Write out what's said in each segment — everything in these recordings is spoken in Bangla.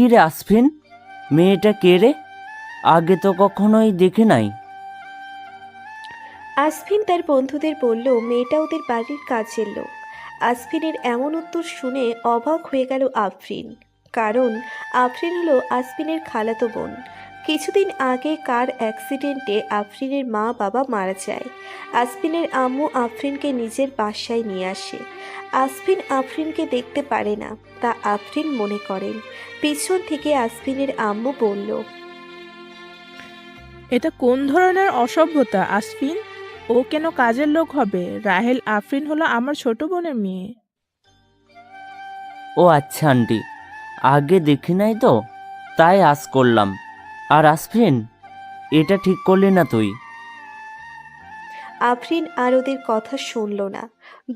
কি রে আসফিন, মেয়েটা কে রে? আগে তো কখনোই দেখে নাই। আসফিন তার বন্ধুদের বলল মেয়েটা ওদের বাড়ির কাজের লোক। আসফিনের এমন উত্তর শুনে অবাক হয়ে গেল আফরিন। কারণ আফরিন হলো আসফিনের খালাতো বোন। কিছুদিন আগে কার অ্যাক্সিডেন্টে আফরিনের মা বাবা মারা যায়। আসফিনের আম্মু আফরিনকে নিজের বাসায় নিয়ে আসে। আসফিন আফরিনকে দেখতে পারে না, তা আফরিন মনে করেন। পিছন থেকে আসফিনের আম্মু বলল, এটা কোন ধরনের অসভ্যতা আসফিন? ও কেন কাজের লোক হবে? রাহেল আফরিন হলো আমার ছোট বোনের মেয়ে। ও আচ্ছা আন্টি, আগে দেখি নাই তো, তাই আজ করলাম। আর আসফিন, এটা ঠিক করলি না তুই। আফরিন আর ওদের কথা শুনল না,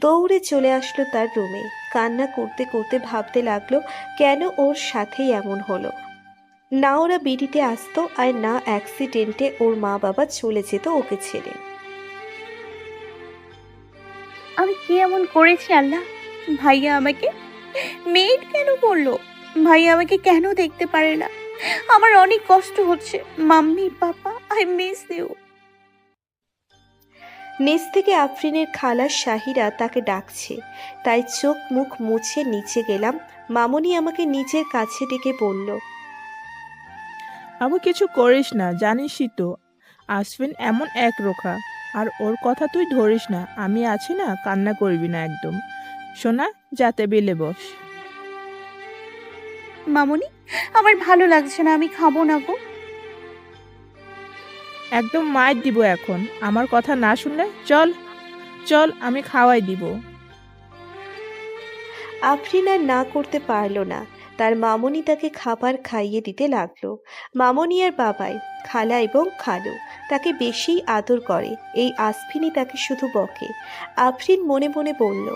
দৌড়ে চলে আসলো তার রুমে। কান্না করতে করতে ভাবতে লাগলো কেন ওর সাথেই এমন হলো। না ওরা বিড়িতে আসতো, আর না অ্যাক্সিডেন্টে ওর মা বাবা চলে যেত ওকে ছেড়ে। আমি কি এমন করেছি আল্লাহ? ভাইয়া আমাকে মেড কেন করলো? ভাইয়া আমাকে কেন দেখতে পারে না? আমার অনেক কষ্ট হচ্ছে। Mummy papa, I miss you. নিচ থেকে আফরিনের খালা শাহিরা তাকে ডাকছে, তাই চোখ মুখ মুছে নিচে গেলাম। মামুনি আমাকে নিজের কাছে ডেকে বলল, আবু কিছু করিস না, জানিসই তো আসফিন এমন একরোখা। আর ওর কথা তুই ধরিস না, আমি আছি না, কান্না করবি না একদম। সোনা, যা টেবিলে বস। মামুনি, আমার ভালো লাগছে না, আমি খাবো না গো। একদম মাইর দিব এখন, আমার কথা না শুনলে। চল চল, আমি খাওয়াই দিব। আফরিন আর না করতে পারল না। তার মামুনি তাকে খাবার খাইয়ে দিতে লাগলো। মামুনি আর বাবাই, খালা এবং খালু তাকে বেশি আদর করে। এই আসফিনই তাকে শুধু বকে। আফরিন মনে মনে বলল,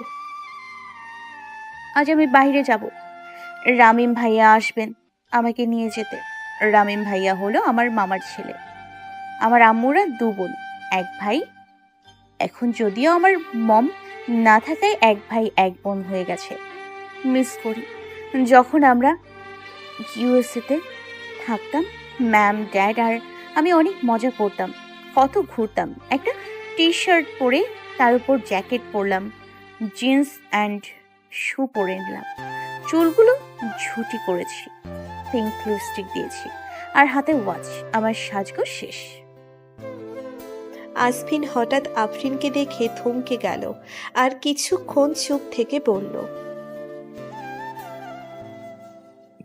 আজ আমি বাইরে যাব। রামিম ভাইয়া আসবেন আমাকে নিয়ে যেতে। রামিম ভাইয়া হলো আমার মামার ছেলে। আমার আম্মুরা দু বোন, এক ভাই। এখন যদিও আমার মম না থাকায় এক ভাই এক বোন হয়ে গেছে। মিস করি যখন আমরা ইউএসএতে থাকতাম। ম্যাম, ড্যাড আর আমি অনেক মজা করতাম, কত ঘুরতাম। একটা টি শার্ট পরে তার উপর জ্যাকেট পরলাম, জিন্স অ্যান্ড শু পরে নিলাম, চুলগুলো ঝুটি করেছি, পিঙ্ক লিপস্টিক দিয়েছি, আর হাতে ওয়াচ। আমার সাজগোজ শেষ। আসফিন হঠাৎ আফরিনকে দেখে থমকে গেল, আর কিছুক্ষণ চুপ থেকে বলল,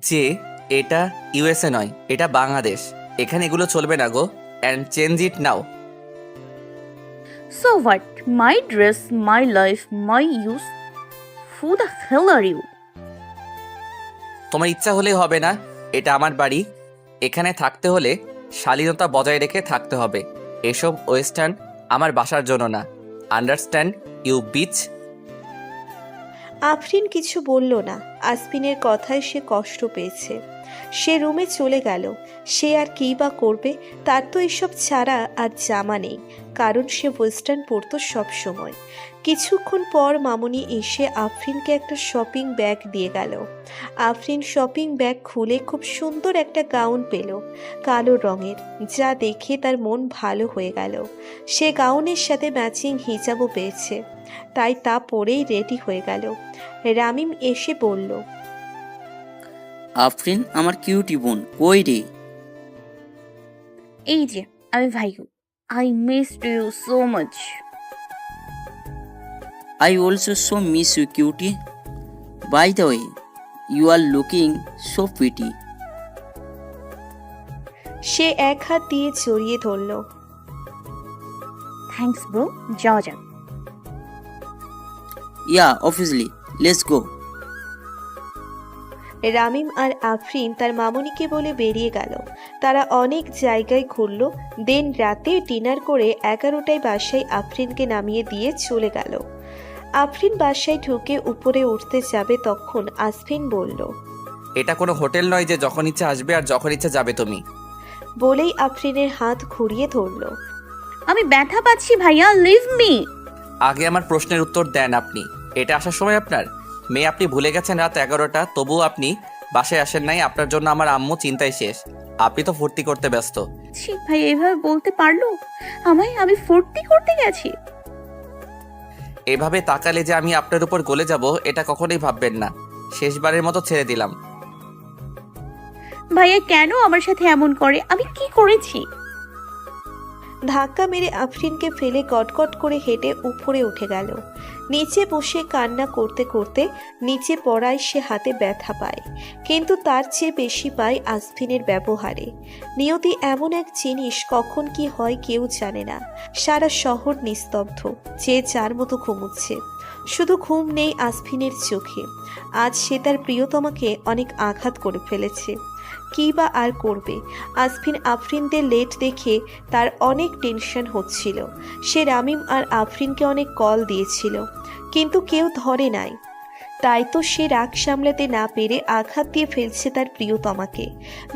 যে এটা ইউএসএ নয়, এটা বাংলাদেশ। এখানে এগুলো চলবে না গো, and change it now. So what? My dress, my life, my use. Who the hell are you? তোমার ইচ্ছা হলেই হবে না, এটা আমার বাড়ি। এখানে থাকতে হলে শালীনতা বজায় রেখে থাকতে হবে। এসব ওয়েস্টার্ন আমার বাসার জন্য না। Understand you beach? আফরিন কিছু বলল না। আসফিনের কথায় সে কষ্ট পেয়েছে। সে রুমে চলে গেল। সে আর কী বা করবে? তার তো এসব ছাড়া আর জামা নেই, কারণ সে ওয়েস্টার্ন পরতো সব সময়। কিছুক্ষণ পর মামুনি এসে আফরিনকে একটা শপিং ব্যাগ দিয়ে গেল। আফরিন শপিং ব্যাগ খুলে খুব সুন্দর একটা গাউন পেল, কালো রঙের, যা দেখে তার মন ভালো হয়ে গেল। সে গাউনের সাথে ম্যাচিং হিজাবও পেয়েছে, তাই তা পরেই রেডি হয়ে গেল। রামিম এসে বলল, আফরিন আমার কিউটি বোন কই রে? এই যে আমি ভাইউ। I miss you so much. I also so miss you cutie. By the way, you are looking so pretty. সে এক হাত দিয়ে জড়িয়ে ধরল। থ্যাঙ্কস ব্রো, যাওয়া যাক। Yeah obviously, let's go. Ramim আর আফরিন তার মামুনিকে বলে বেরিয়ে গেল। তারা অনেক জায়গায় ঘুরল। দেন রাতে ডিনার করে 11টায় বাসায় আফরিনকে নামিয়ে দিয়ে চলে গেল। আফরিন বাসায় ঢুকে উপরে উঠতে যাবে, তখন আসফিন বলল, এটা কোনো হোটেল নয় যে যখন ইচ্ছা আসবে আর যখন ইচ্ছা যাবে তুমি। বলেই আফরিনের হাত ঘুরিয়ে ধরল। আমি ব্যথা পাচ্ছি ভাইয়া, লিভ মি। আগে আমার প্রশ্নের উত্তর দেন আপনি। এটা আসার সময় আপনার মেয়ে, আপনি ভুলে গেছেন রাত 11টা, তবুও আপনি বাসায় আসেন নাই, আপনার জন্য আমার আম্মু চিন্তায় শেষ। আপনি তো ফুর্তি করতে ব্যস্ত। ছি ভাই, এভাবে বলতে পারলো আমায়? আমি ফুর্তি করতে গেছি? এভাবে তাকালে যে আমি আপনার উপর গলে যাব, এটা কখনোই ভাববেন না। শেষবারের মতো ছেড়ে দিলাম। ভাইয়া কেন আমার সাথে এমন করে? আমি কি করেছি? ধাক্কা মেরে আফরিনকে ফেলে গটগট করে হেঁটে উপরে উঠে গেল। নিচে বসে কান্না করতে করতে নিচে পড়ায় সে হাতে ব্যথা পায়, কিন্তু তার চেয়ে বেশি পায় আসফিনের ব্যবহারে। নিয়তি এমন এক জিনিস, কখন কি হয় কেউ জানে না। সারা শহর নিস্তব্ধ, যে যার মতো ঘুমুচ্ছে। শুধু ঘুম নেই আসফিনের চোখে। আজ সে তার প্রিয়তমাকে অনেক আঘাত করে ফেলেছে। কী বা আর করবে। আসফিন আফরিনদের লেট দেখে তার অনেক টেনশন হচ্ছিল। সে রামিম আর আফরিনকে অনেক কল দিয়েছিল, কিন্তু কেউ ধরে নাই। তাই তো সে রাগ সামলাতে না পেরে আঘাত দিয়ে ফেলছে তার প্রিয়তমাকে।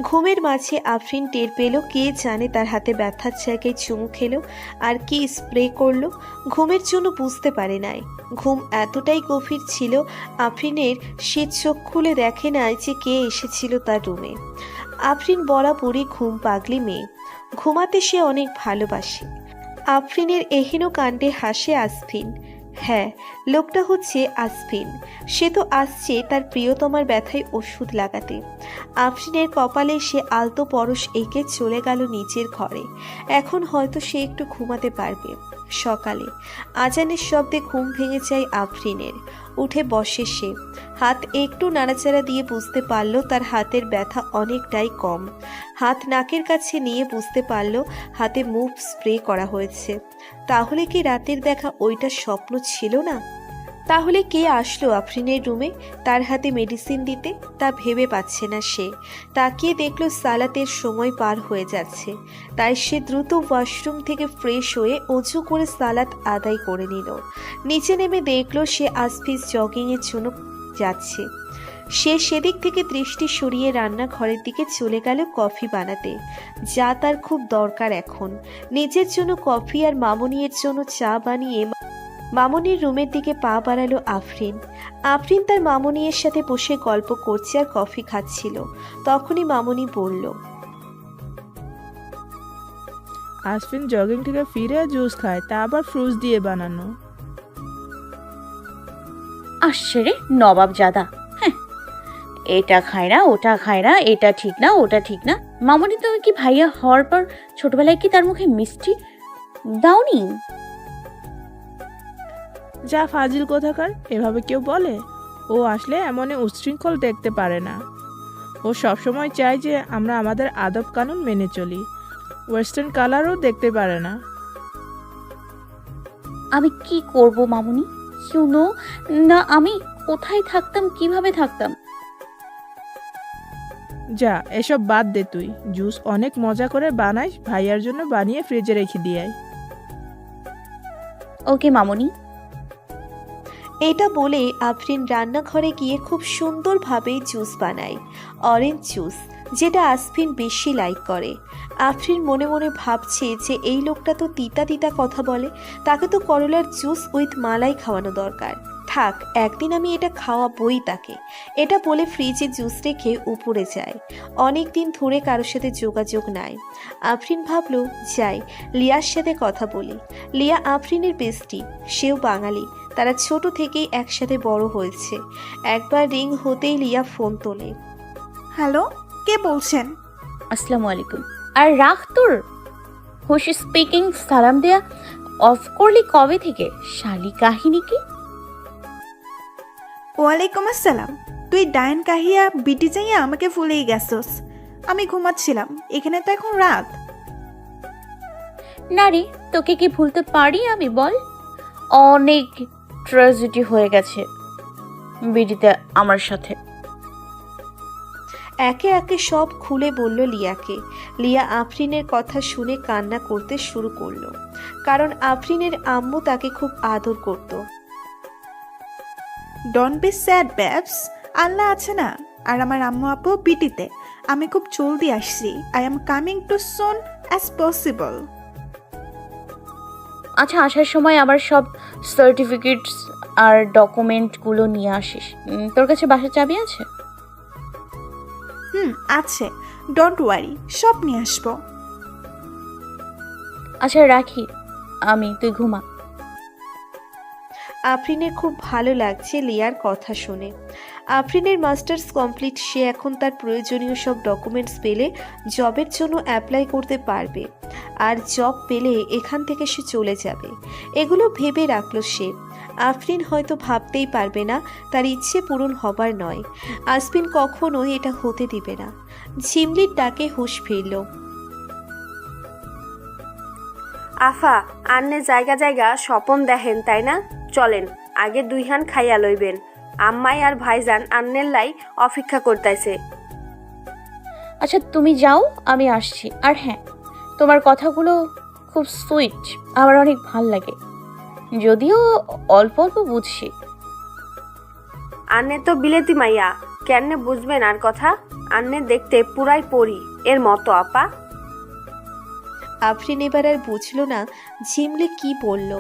ঘুমের মাঝে আফরিন টের পেল কে জানে তার হাতে ব্যথার জায়গায় চুমু খেলো আর কি স্প্রে করলো। ঘুমের জন্য বুঝতে পারে নাই। ঘুম এতটাই গভীর ছিল আফরিনের, সে চোখ খুলে দেখে নাই যে কে এসেছিল তার রুমে। আফরিন বরাবরই ঘুম পাগলি মেয়ে, ঘুমাতে সে অনেক ভালোবাসে। আফরিনের এহেন কাণ্ডে হাসে আসফিন। হ্যাঁ, লোকটা হচ্ছে আসফিন। সে তো আসছে তার প্রিয়তমার ব্যথায় ওষুধ লাগাতে। আফরিনের কপালে সে আলতো পরশ এঁকে চলে গেল নিচের ঘরে। এখন হয়তো সে একটু ঘুমাতে পারবে। সকালে আজানের শব্দে ঘুম ভেঙে যায় আফরিনের। উঠে বসে সে। হাত একটু নাড়াচাড়া দিয়ে বুঝতে পারল তার হাতের ব্যথা অনেকটাই কম। হাত নাকের কাছে নিয়ে বুঝতে পারল হাতে মুভ স্প্রে করা হয়েছে। তাহলে কি রাতের দেখা ওইটা স্বপ্ন ছিল না? তাহলে কে আসলো আফরিনের রুমে তার হাতে মেডিসিন দিতে, তা ভেবে পাচ্ছে না সে। তাকিয়ে দেখলো সালাতের সময় পার হয়ে যাচ্ছে। তাই সে দ্রুত ওয়াশরুম থেকে ফ্রেশ হয়ে অজু করে সালাত আদায় করে নিল। নিচে নেমে দেখলো সে আসফিস জগিংয়ের জন্য যাচ্ছে। সে সেদিক থেকে দৃষ্টি সরিয়ে রান্নাঘরের দিকে চলে গেল কফি বানাতে, যা তার খুব দরকার এখন। নিজের জন্য কফি আর মামুনির জন্য চা বানিয়ে মামুনির রুমের দিকে পা বাড়ালো আফরিন। আফরিন তার মামুনির সাথে বসে গল্প করছে আর কফি খাচ্ছিল। তখনই মামুনি বলল, আসফিন জগিং থেকে ফিরে জুস খায়, তা আবার ফ্রুটস দিয়ে বানানো। আসছে রে নবাব জাদা। হ্যাঁ, এটা খায় না, ওটা খায় না, এটা ঠিক না, ওটা ঠিক না। মামনি, তুমি কি ভাইয়া হওয়ার পর ছোটবেলায় কি তার মুখে মিষ্টি দাওনি? যা ফাজিল কোথাকার, এভাবে কেউ বলে? ও আসলে এমন উচ্ছৃঙ্খল দেখতে পারে না। ও সবসময় চায় যে আমরা আমাদের আদব কানুন মেনে চলি। ওয়েস্টার্ন কালারও দেখতে পারে না। আমি কি করব মামুনি? শুনো না, আমি কোথায় থাকতাম, কিভাবে থাকতাম? যা, এসব বাদ দে তুই। জুস অনেক মজা করে বানাইস, ভাইয়ার জন্য বানিয়ে ফ্রিজে রেখে দিয়ে আয়। ওকে মামুনি। এটা বলে আফরিন রান্নাঘরে গিয়ে খুব সুন্দরভাবে জুস বানায়, অরেঞ্জ জুস, যেটা আসফিন বেশি লাইক করে। আফরিন মনে মনে ভাবছে যে এই লোকটা তো তিতা তিতা কথা বলে, তাকে তো করলার জুস উইথ মালাই খাওয়ানো দরকার। থাক, একদিন আমি এটা খাওয়াবই তাকে। এটা বলে ফ্রিজে জুস রেখে উপরে যায়। অনেক দিন ধরে কারোর সাথে যোগাযোগ নাই। আফরিন ভাবলো যাই, লিয়ার সাথে কথা বলি। লিয়া আফরিনের বেস্টি, সেও বাঙালি। তারা ছোট থেকেই একসাথে বড় হয়েছে। একবার রিং হতেই লিয়া ফোন তোলে। হ্যালো, কে বলছেন? আসসালামু আলাইকুম। আর রাখ তোর হোস স্পিকিং। সালাম দেয়া অফ করলি কবে থেকে? শালি কাহিনী কি? ওয়ালাইকুম আসসালাম। তুই ডায়ন কাহিয়া বিটি যাইয়া আমাকে ভুলেই গেছস। আমি ঘুমাচ্ছিলাম, এখানে তো এখন রাত। না রে, তোকে কি ভুলতে পারি আমি বল? অনেক ট্র্যাজেডি হয়ে গেছে বিডিতে আমার সাথে। একে একে সব খুলে বলল লিয়াকে। লিয়া আফরিনের কথা শুনে কান্না করতে শুরু করলো, কারণ আফরিনের আম্মু তাকে খুব আদর করত। ডোন্ট বি স্যাড ব্যাবস, আল্লাহ আছে না। আর আমার আম্মু আপু বিটিতে। আমি খুব জলদি আসছি। I am coming to soon as possible. আচ্ছা, আসার সময় আবার সব সার্টিফিকেটস আর ডকুমেন্টগুলো নিয়ে আসিস। তোর কাছে বাসার চাবি আছে? আছে, ডোন্ট ওয়ারি, সব নিয়ে আসবো। আচ্ছা রাখি আমি, তুই ঘুমা। আফরিনের খুব ভালো লাগছে লিয়ার কথা শুনে। আফরিনের মাস্টার্স কমপ্লিট, সে এখন তার প্রয়োজনীয় সব ডকুমেন্টস পেলে জবের জন্য অ্যাপ্লাই করতে পারবে, আর জব পেলে এখান থেকে সে চলে যাবে। এগুলো ভেবে রাখলো সে। আফরিন হয়তো ভাবতেই পারবে না, তার ইচ্ছে পূরণ হবার নয়। আসপিন কখনোই এটা হতে দিবে না। ঝিমলির ডাকে হুঁশ ফিরল। আফা, আন্নে জায়গা জায়গা স্বপন দেখেন তাই না? চলেন আগে 2 হান খাইয়া লইবেন। আম্মাই আর ভাইজান আন্নের লাই অপেক্ষা করতেছে। আচ্ছা তুমি যাও, আমি আসছি। আর হ্যাঁ, তোমার কথাগুলো খুব সুইট, আমার অনেক ভাল লাগে, যদিও অল্প অল্প বুঝছি। আন্নে তো বিলেতি মাইয়া, কেন বুঝবেন আর কথা? আন্নে দেখতে পুরাই পরি এর মতো আপা। আফরিন এবার আর বুঝল না ঝিমলি কি বলল,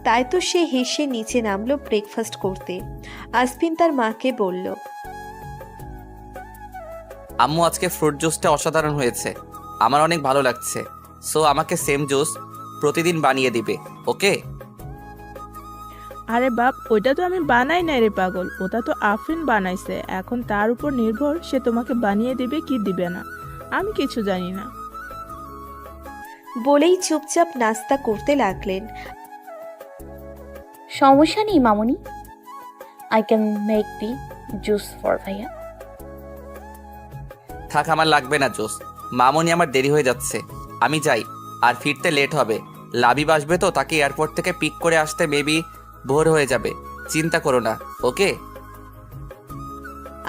তাই তো সে হেসে নিচে নামলো ব্রেকফাস্ট করতে। আসপিন তার মাকে বলল, আম্মু আজকে ফ্রুট জুসটা অসাধারণ হয়েছে, আমার অনেক ভালো লাগছে। সো আমাকে সেম জুস প্রতিদিন বানিয়ে দিবে, ওকে? আরে বাপ, ওইটা তো আমি বানাই নাই রে পাগল, ওটা তো আফরিন বানাইছে। এখন তার উপর নির্ভর সে তোমাকে বানিয়ে দিবে কি দিবে না, আমি কিছু জানি না। বলেই চুপচাপ নাস্তা করতে লাগলেন। সমস্যা নেই মামুনি, I can make the juice for ভাইয়া। থাক, আমার লাগবে না জুস। মামনি, আমার দেরি হয়ে যাচ্ছে, আমি যাই, আর ফিরতে লেট হবে। লাবিব আসবে তো, তাকে এয়ারপোর্ট থেকে পিক করে আসতে মেবি ভোর হয়ে যাবে। চিন্তা করো না, ওকে?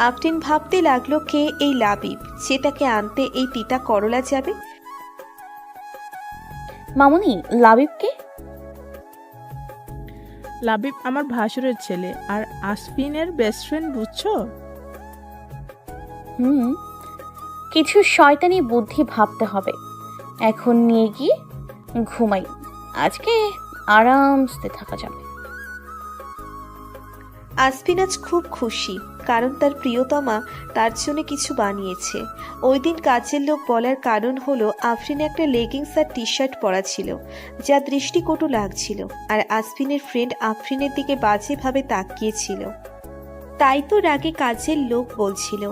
আফরিন ভাবতে লাগলো কে এই লাবিব, সেটাকে আনতে এই তিতা করলা যাবে। মামুনি, লাবিবকে? লাবিব আমার ভাসুরের ছেলে আর আসফিনের বেস্ট ফ্রেন্ড, বুঝছো? কিছু শয়তানি বুদ্ধি ভাবতে হবে। এখন নিয়ে গিয়ে ঘুমাই, আজকে আরামসে থাকা যাবে। আসফিন আজ খুব খুশি, কারণ তার প্রিয়তমা তার জন্য কিছু বানিয়েছে। ওই দিন কাজের লোক বলার কারণ হলো আফরিন একটা লেগিংস আর টি শার্ট পরা ছিল, যা দৃষ্টিকটু লাগছিল, আর আসফিনের ফ্রেন্ড আফরিনের দিকে বাজেভাবে তাকিয়েছিল। তাই তো রাগে কাজের লোক বলছিল।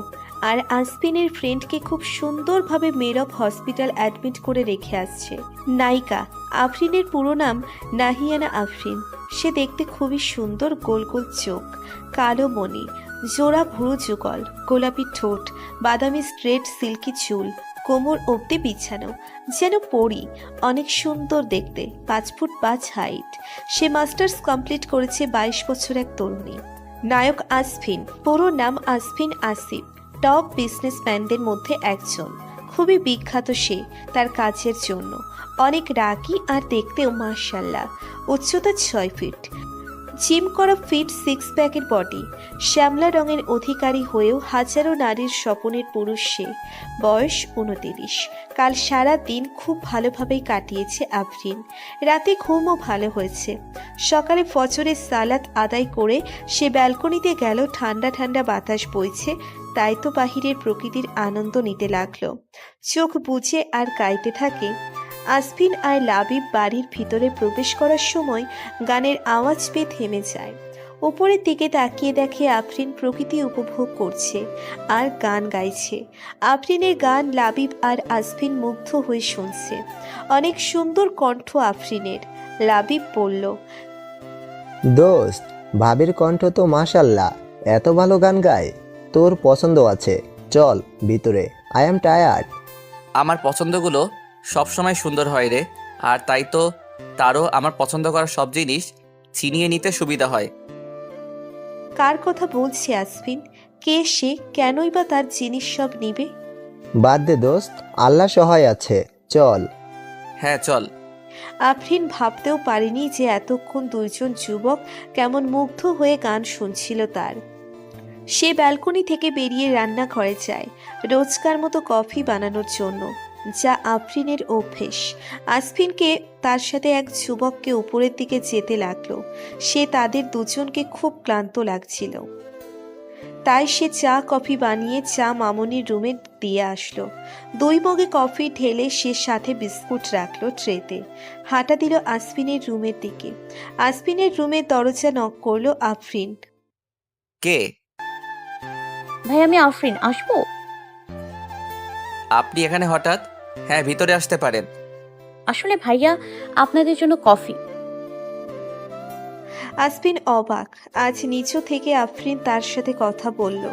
আর আসফিনের ফ্রেন্ডকে খুব সুন্দরভাবে মেরব হসপিটাল অ্যাডমিট করে রেখে আসছে। নায়িকা আফরিনের পুরো নাম নাহিয়ানা আফরিন। সে দেখতে খুবই সুন্দর, গোল গোল চোখ, কালো মণি, জোড়া ভুরু যুগল, গোলাপি ঠোঁট, বাদামি স্ট্রেট সিল্কি চুল, কোমর অবধি বিছানো, যেন পরি। অনেক সুন্দর দেখতে, 5 ফুট 5 হাইট। সে মাস্টার্স কমপ্লিট করেছে, 22 বছর এক তরুণী। নায়ক আসফিন, পুরো নাম আসফিন আসিফ, টপ বিজনেসম্যানদের মধ্যে একজন। খুবই বিখ্যাত সে তার কাজের জন্য। অনেক রাগী আর দেখতেও মাশাল্লাহ। উচ্চতা 6 ফিট, জিম করা ফিট, 6 প্যাকের বডি। শ্যামলা রঙের অধিকারী হয়েও হাজারো নারীর স্বপ্নের পুরুষ সে। বয়স 29। কাল সারা দিন খুব ভালোভাবেই কাটিয়েছে আফরিন। রাতে ঘুমও ভালো হয়েছে। সকালে ফজরের সালাত আদায় করে সে ব্যালকনিতে গেল। ঠান্ডা ঠান্ডা বাতাস বইছে, তাই তো বাহিরের প্রকৃতির আনন্দ নিতে লাগলো। চোখ বুজে আর গাইতে থাকে। আসফিন আর লাবিব বাড়ির ভিতরে প্রবেশ করার সময় গানের আওয়াজ পেয়ে থেমে যায়। উপরের দিকে তাকিয়ে দেখে আফরিন প্রকৃতি উপভোগ করছে আর গান গাইছে। আফরিনের গান লাবিব আর আসফিন মুগ্ধ হয়ে শুনছে। অনেক সুন্দর কণ্ঠ আফরিনের। লাবিব বলল, দোস্ত, ভাবির কণ্ঠ তো মাশাল্লাহ, এত ভালো গান গায়। তোর পছন্দ আছে, চল ভিতরে, আই এম টায়ার্ড। আমার পছন্দগুলো সবসময় সুন্দর হয় রে, আর তাই তো তারও আমার পছন্দ করা সব জিনিস ছিনিয়ে নিতে সুবিধা হয়। কার কথা বলছে আসফিন? কে সে? কেনই বা তার জিনিস সব নিবে? বাদ দে দোস্ত, আল্লাহ সহায় আছে, চল। হ্যাঁ চল। আফরিন ভাবতেও পারেনি যে এতক্ষণ দুইজন যুবক কেমন মুগ্ধ হয়ে গান শুনছিল তার। সে ব্যালকনি থেকে বেরিয়ে রান্নাঘরে যায় রোজকার মতো কফি বানানোর জন্য, যা আফরিনের অভ্যেস। আসফিনকে তার সাথে এক যুবককে উপরের দিকে যেতে লাগলো। সে তাদের দুজনকে খুব ক্লান্ত লাগছিল। তাই সে চা কফি বানিয়ে চা মামনির রুমে দিয়ে আসলো। 2 মগে কফি ঢেলে সে সাথে বিস্কুট রাখলো ট্রেতে। হাঁটা দিল আসফিনের রুমের দিকে। আসফিনের রুমের দরজা নক করলো আফরিন। কে? ভাই আমি আফরিন, আসবো? আপনি এখানে হঠাৎ? হ্যাঁ, ভিতরে আসতে পারেন। আসলে ভাইয়া আপনাদের জন্য কফি। আসফিন অবাক। আজ নিচু থেকে আফরিন তার সাথে কথা বলল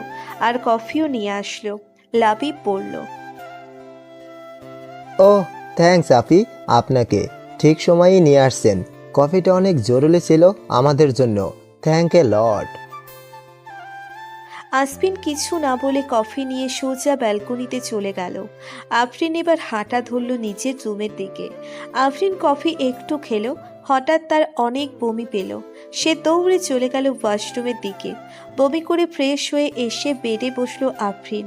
আর কফিও নিয়ে আসলো। লাবিব বলল, ওহ থ্যাঙ্কস আপি, আপনাকে ঠিক সময়েই নিয়ে আসছেন। কফিটা অনেক জরুরি ছিল আমাদের জন্য। থ্যাংক এ লট। আসফিন কিছু না বলে কফি নিয়ে সোজা ব্যালকনিতে চলে গেল। আফরিন এবার হাঁটা ধরল নিজের রুমের দিকে। আফরিন কফি একটু খেলো, হঠাৎ তার অনেক বমি পেল। সে দৌড়ে চলে গেল ওয়াশরুমের দিকে। বমি করে ফ্রেশ হয়ে এসে বেডে বসলো আফরিন।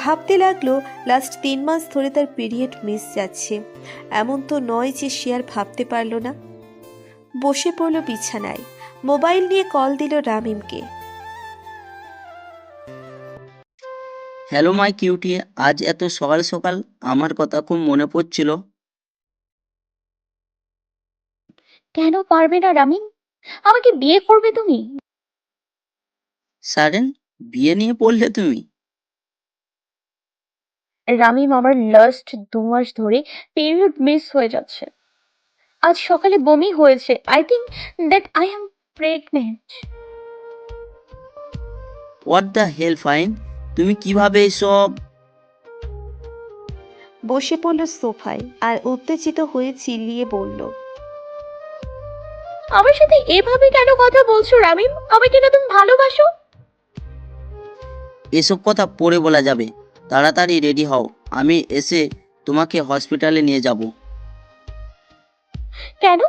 ভাবতে লাগলো লাস্ট 3 মাস ধরে তার পিরিয়ড মিস যাচ্ছে। এমন তো নয় যে সে আর ভাবতে পারল না। বসে পড়ল বিছানায়। মোবাইল নিয়ে কল দিল রামিমকে। হ্যালো মাই কিউটি, আজ এত সকাল সকাল আমার কথা খুব মনে পড়ছিল। কেন পারবে না রামিন? আমাকে বিয়ে করবে তুমি? সাডেন বিয়ে নিয়ে পড়লে তুমি? রামিম, আমার লাস্ট 2 মাস ধরে পিরিয়ড মিস হয়ে যাচ্ছে। আজ সকালে বমি হয়েছে। I think that I am pregnant. What the hell fine, তুমি কিভাবে এসব? বসে পড়ল সোফায় আর উত্তেজিত হয়ে চিল্লিয়ে বলল, আমার সাথে এভাবে কেন কথা বলছো রামিম? আমাকে না তুমি ভালোবাসো? এসব কথা পরে বলা যাবে, তাড়াতাড়ি রেডি হও, আমি এসে তোমাকে হসপিটালে নিয়ে যাব। কেন?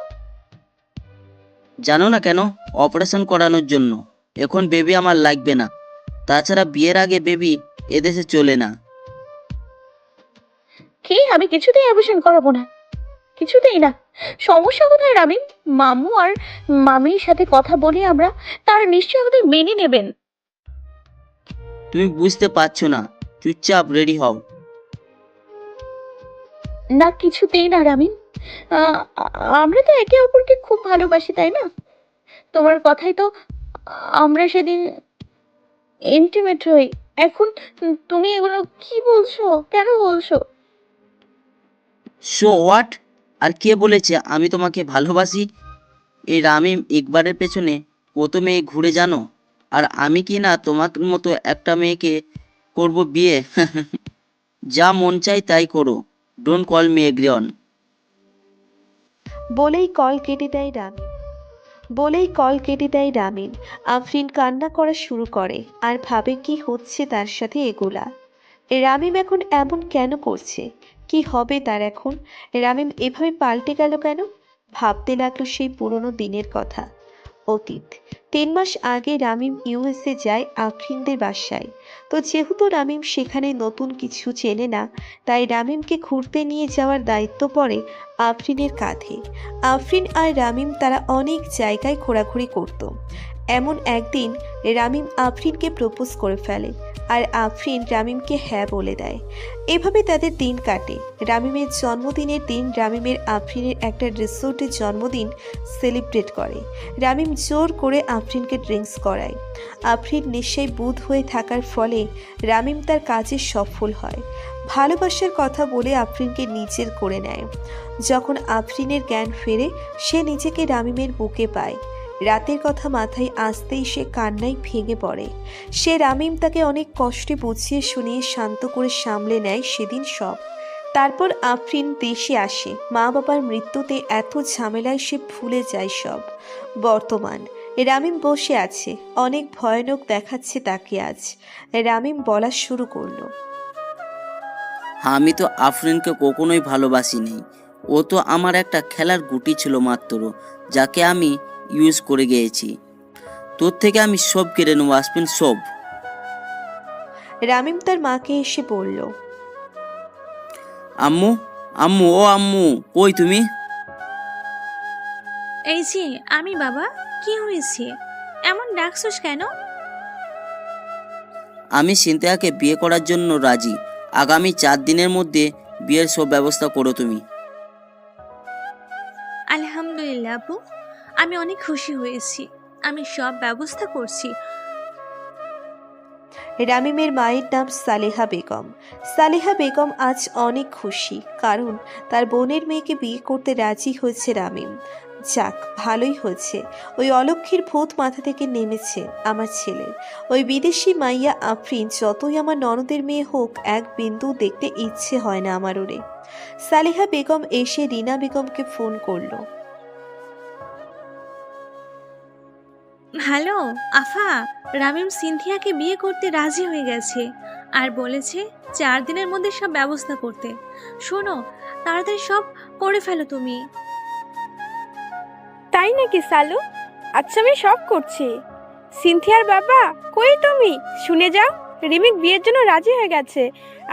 জানো না কেন? অপারেশন করানোর জন্য। এখন বেবি আমার লাগবে না, তাছাড়া বিয়ের আগে বেবি এদেশে চলে না। কি? আমি কিছুতেই অ্যাবর্শন করাবো না, কিছুতেই না। সমস্যা কোথায় রামিম? মামু আর মামির সাথে কথা বলি আমরা, তারা নিশ্চয়ই আমাদের মেনে নেবেন। তুমি বুঝতে পারছো না, চুপচাপ রেডি হও। না, কিছুতেই না রামিম। আহ, আমরা তো একে অপরকে খুব ভালোবাসি, তাই না? তোমার কথাই তো আমরা সেদিন ইন্টিমেট হই। এখন তুমি এগুলো কি বলছো? কেন বলছো? So what? আর কে বলেছে আমি তোমাকে ভালোবাসি? এই রামিম ইকবারের পেছনে কত মেয়ে ঘুরে জানো? আর আমি কি না তোমার মতো একটা মেয়েকে করব বিয়ে? যা মন চাই তাই করো, ডোন্ট কল মি এগ্রিয়ন। বলেই কল কেটে দেয় রামিম। আফরিন কান্না করা শুরু করে আর ভাবে কি হচ্ছে তার সাথে এগুলা। রামিম এখন এমন কেন করছে? কি হবে তার এখন? রামিম এভাবে পাল্টে গেল কেন? ভাবতে লাগলো সেই পুরনো দিনের কথা। অতীত। 3 মাস আগে রামিম ইউএসএ যায় আফরিনদের বাসায়। তো যেহেতু রামিম সেখানে নতুন কিছু চেনে না, তাই রামিমকে ঘুরতে নিয়ে যাওয়ার দায়িত্ব পড়ে আফরিনের কাঁধে। আফরিন আর রামিম তারা অনেক জায়গায় ঘোরাঘুরি করত। এমন একদিন রামিম আফরিনকে প্রপোজ করে ফেলে আর আফরিন রামিমকে হ্যাঁ বলে দেয়। এভাবে তাদের দিন কাটে। রামিমের জন্মদিনের দিন রামিমের আফরিনের একটা রিসোর্টে জন্মদিন সেলিব্রেট করে। রামিম জোর করে আফরিনকে ড্রিঙ্কস করায়। আফরিন নেশায় বুঁদ হয়ে থাকার ফলে রামিম তার কাজে সফল হয়। ভালোবাসার কথা বলে আফরিনকে নিজের করে নেয়। যখন আফরিনের জ্ঞান ফেরে, সে নিজেকে রামিমের বুকে পায়। রাতের কথা মাথায় আসতেই সে কান্নায় ভেঙে পড়ে। সে রামিম তাকে অনেক কষ্টে বুঝিয়ে শুনিয়ে শান্ত করে সামলে নেয় সেদিন সব। তারপর আফরিন দেশে আসে। মা বাবার মৃত্যুতে এত ঝামেলায় সে ভুলে যায় সব। বর্তমান রামিম বসে আছে, অনেক ভয়ানক দেখাচ্ছে তাকে আজ। রামিম বলা শুরু করলো, আমি তো আফরিনকে কখনোই ভালোবাসিনি। ও তো আমার একটা খেলার গুটি ছিল মাত্র, যাকে আমি ইউজ করে গিয়েছি। তোর থেকে আমি সব কেড়ে নেবো আসবেন, সব। রামিম তার মাকে এসে বলল, আম্মু, আম্মু, ও আম্মু, কই তুমি? এই যে আমি বাবা, কি হয়েছে? এমন ডাকছস কেন? আমি সিনথিয়াকে বিয়ে করার জন্য রাজি। আগামী 4 দিনের মধ্যে বিয়ের সব ব্যবস্থা করো তুমি। আলহামদুলিল্লাহ আপু, আমি অনেক খুশি হয়েছি। আমি সব ব্যবস্থা করছি। রামিমের মায়ের নাম সালেহা বেগম। সালেহা বেগম আজ অনেক খুশি, কারণ তার বোনের মেয়েকে বিয়ে করতে রাজি হয়েছে রামিম। যাক, ভালোই হয়েছে। ওই অলক্ষীর ভূত মাথা থেকে নেমেছে আমার ছেলের। ওই বিদেশি মাইয়া আফরিন যতই আমার ননদের মেয়ে হোক, এক বিন্দু দেখতে ইচ্ছে হয় না আমার ওরে। সালেহা বেগম এসে রিনা বেগমকে ফোন করলো। হ্যালো আফা, রামিম সিনথিয়াকে বিয়ে করতে রাজি হয়ে গেছে আর বলেছে 4 দিনের মধ্যে সব ব্যবস্থা করতে। শোনো, তাড়াতাড়ি সব করে ফেলো তুমি। তাই নাকি সালু? আচ্ছা, আমি সব করছি। সিনথিয়ার বাবা, কই তুমি? শুনে যাও, রিমিক বিয়ের জন্য রাজি হয়ে গেছে।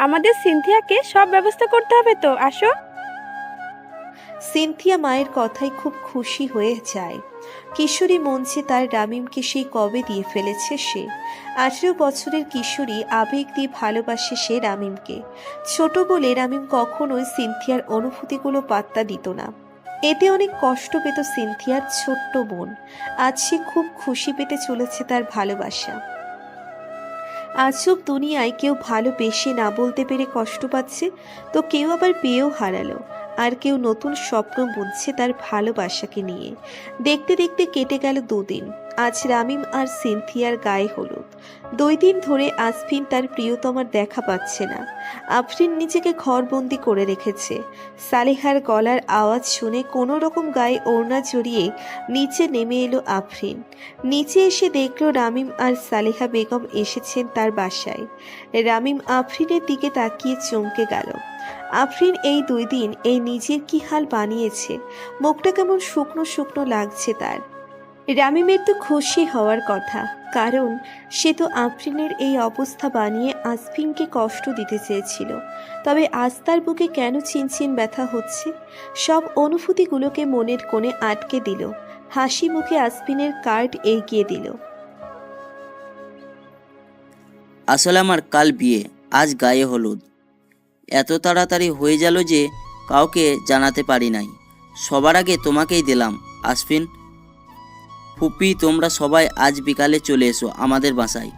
আমাদের সিনথিয়াকে সব ব্যবস্থা করতে হবে তো, আসো। সিনথিয়া মায়ের কথায় খুব খুশি হয়ে যায়। কিশোরী মঞ্চে তার রামিমকে সেই কবে দিয়ে ফেলেছে সে। 18 বছরের কিশোরী আবেগ দিয়ে ভালোবাসে সে রামিমকে। ছোট বলে রামিম কখনোই সিনথিয়ার অনুভূতিগুলো পাত্তা দিত না। এতে অনেক কষ্ট পেত সিনথিয়ার ছোট্ট বোন। আজ সে খুব খুশি পেতে চলেছে তার ভালোবাসা। আজব দুনিয়ায় কেউ ভালোবেসে না বলতে পেরে কষ্ট পাচ্ছে, তো কেউ আবার পেয়েও হারালো। আর কেউ নতুন স্বপ্ন বুনছে তার ভালোবাসাকে নিয়ে। দেখতে দেখতে কেটে গেল 2 দিন। আজ রামিম আর সিনথিয়ার গায়ে হলুদ। 2 দিন ধরে আসফিন তার প্রিয়তমার দেখা পাচ্ছে না। আফরিন নিজেকে ঘরবন্দি করে রেখেছে। সালেহার গলার আওয়াজ শুনে কোনো রকম গায়ে ওড়না জড়িয়ে নিচে নেমে এলো আফরিন। নিচে এসে দেখল রামিম আর সালেহা বেগম এসেছেন তার বাসায়। রামিম আফরিনের দিকে তাকিয়ে চমকে গেল। আফরিন এই 2 দিন এই নিজের কি হাল বানিয়েছে। মুখটা কেমন শুকনো শুকনো লাগছে তার। রামিমের তো খুশি হওয়ার কথা, কারণ সে তো আফরিনের এই অবস্থা বানিয়ে আসফিনকে কষ্ট দিতে চেয়েছিল। তবে আজ তার বুকে কেন চিনচিন ব্যথা হচ্ছে? সব অনুভূতিগুলোকে মনের কোণে আটকে দিল। হাসি মুখে আসফিনের কার্ড এগিয়ে দিল। আসলে আমার কাল বিয়ে, আজ গায়ে হলুদ। এত তাড়াতাড়ি হয়ে গেল যে কাউকে জানাতে পারি নাই। সবার আগে তোমাকেই দিলাম আসফিন। ফুপি, তোমরা সবাই আজ বিকালে চলে এসো আমাদের বাসায়।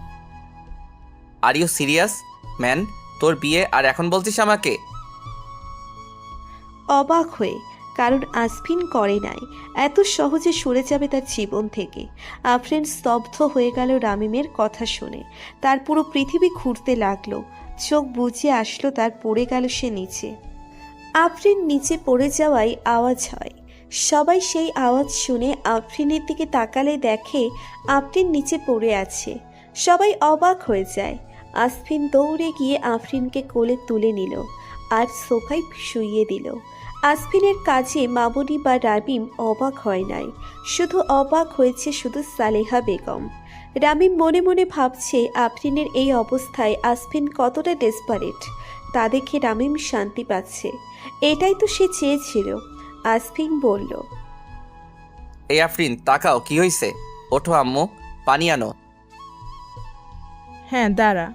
Are you serious man? তোর বিয়ে আর এখন বলছিস আমাকে? অবাক হয়ে, কারণ আসফিন করে নাই এত সহজে সরে যাবে তার জীবন থেকে। আফরিন স্তব্ধ হয়ে গেল রামিমের কথা শুনে। তার পুরো পৃথিবী ঘুরতে লাগলো। চোখ বুজে আসলো তার, পড়ে গেল সে নিচে। আফরিন নিচে পড়ে যাওয়ায় আওয়াজ হয়। সবাই সেই আওয়াজ শুনে আফরিনের দিকে তাকালে দেখে আফরিন নিচে পড়ে আছে। সবাই অবাক হয়ে যায়। আসফিন দৌড়ে গিয়ে আফরিনকে কোলে তুলে নিল আর সোফায় শুইয়ে দিল। আসফিনের কাজে মামুনি বা রামিম অবাক হয় নাই, শুধু অবাক হয়েছে শুধু সালেহা বেগম। রামিম মনে মনে ভাবছে আফরিনের এই অবস্থায় আসফিন কতটা ডেসপারেট। তা দেখে রামিম শান্তি পাচ্ছে। এটাই তো সে চেয়েছিল। আসফিন বলল, এই আফরিন, তাকাও, কি হয়েছে? ওঠো আম্মু, পানি আনো। হ্যাঁ দাঁড়া।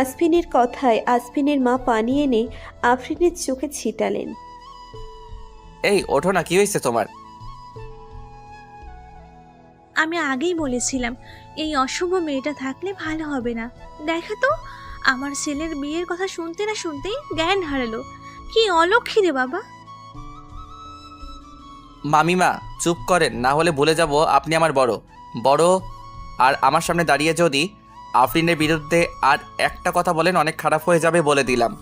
আসফিনের কথায় আসফিনের মা পানি এনে আফরিনের চোখে ছিটালেন। এই ওঠো না, কি হয়েছে তোমার? আমি আগেই বলেছিলাম এই অশুভ মেয়েটা থাকলে ভালো হবে না। দেখা তো, আমার ছেলের বিয়ের কথা শুনতে না শুনতেই জ্ঞান হারালো। কি অলক্ষী রে বাবা! মামিমা চুপ করেন, না হলে ভুলে যাব আপনি আমার বড়। আর আমার সামনে দাঁড়িয়ে যদি আফরিনের বিরুদ্ধে আর একটা কথা বলেন, অনেক খারাপ হয়ে যাবে বলে দিলাম।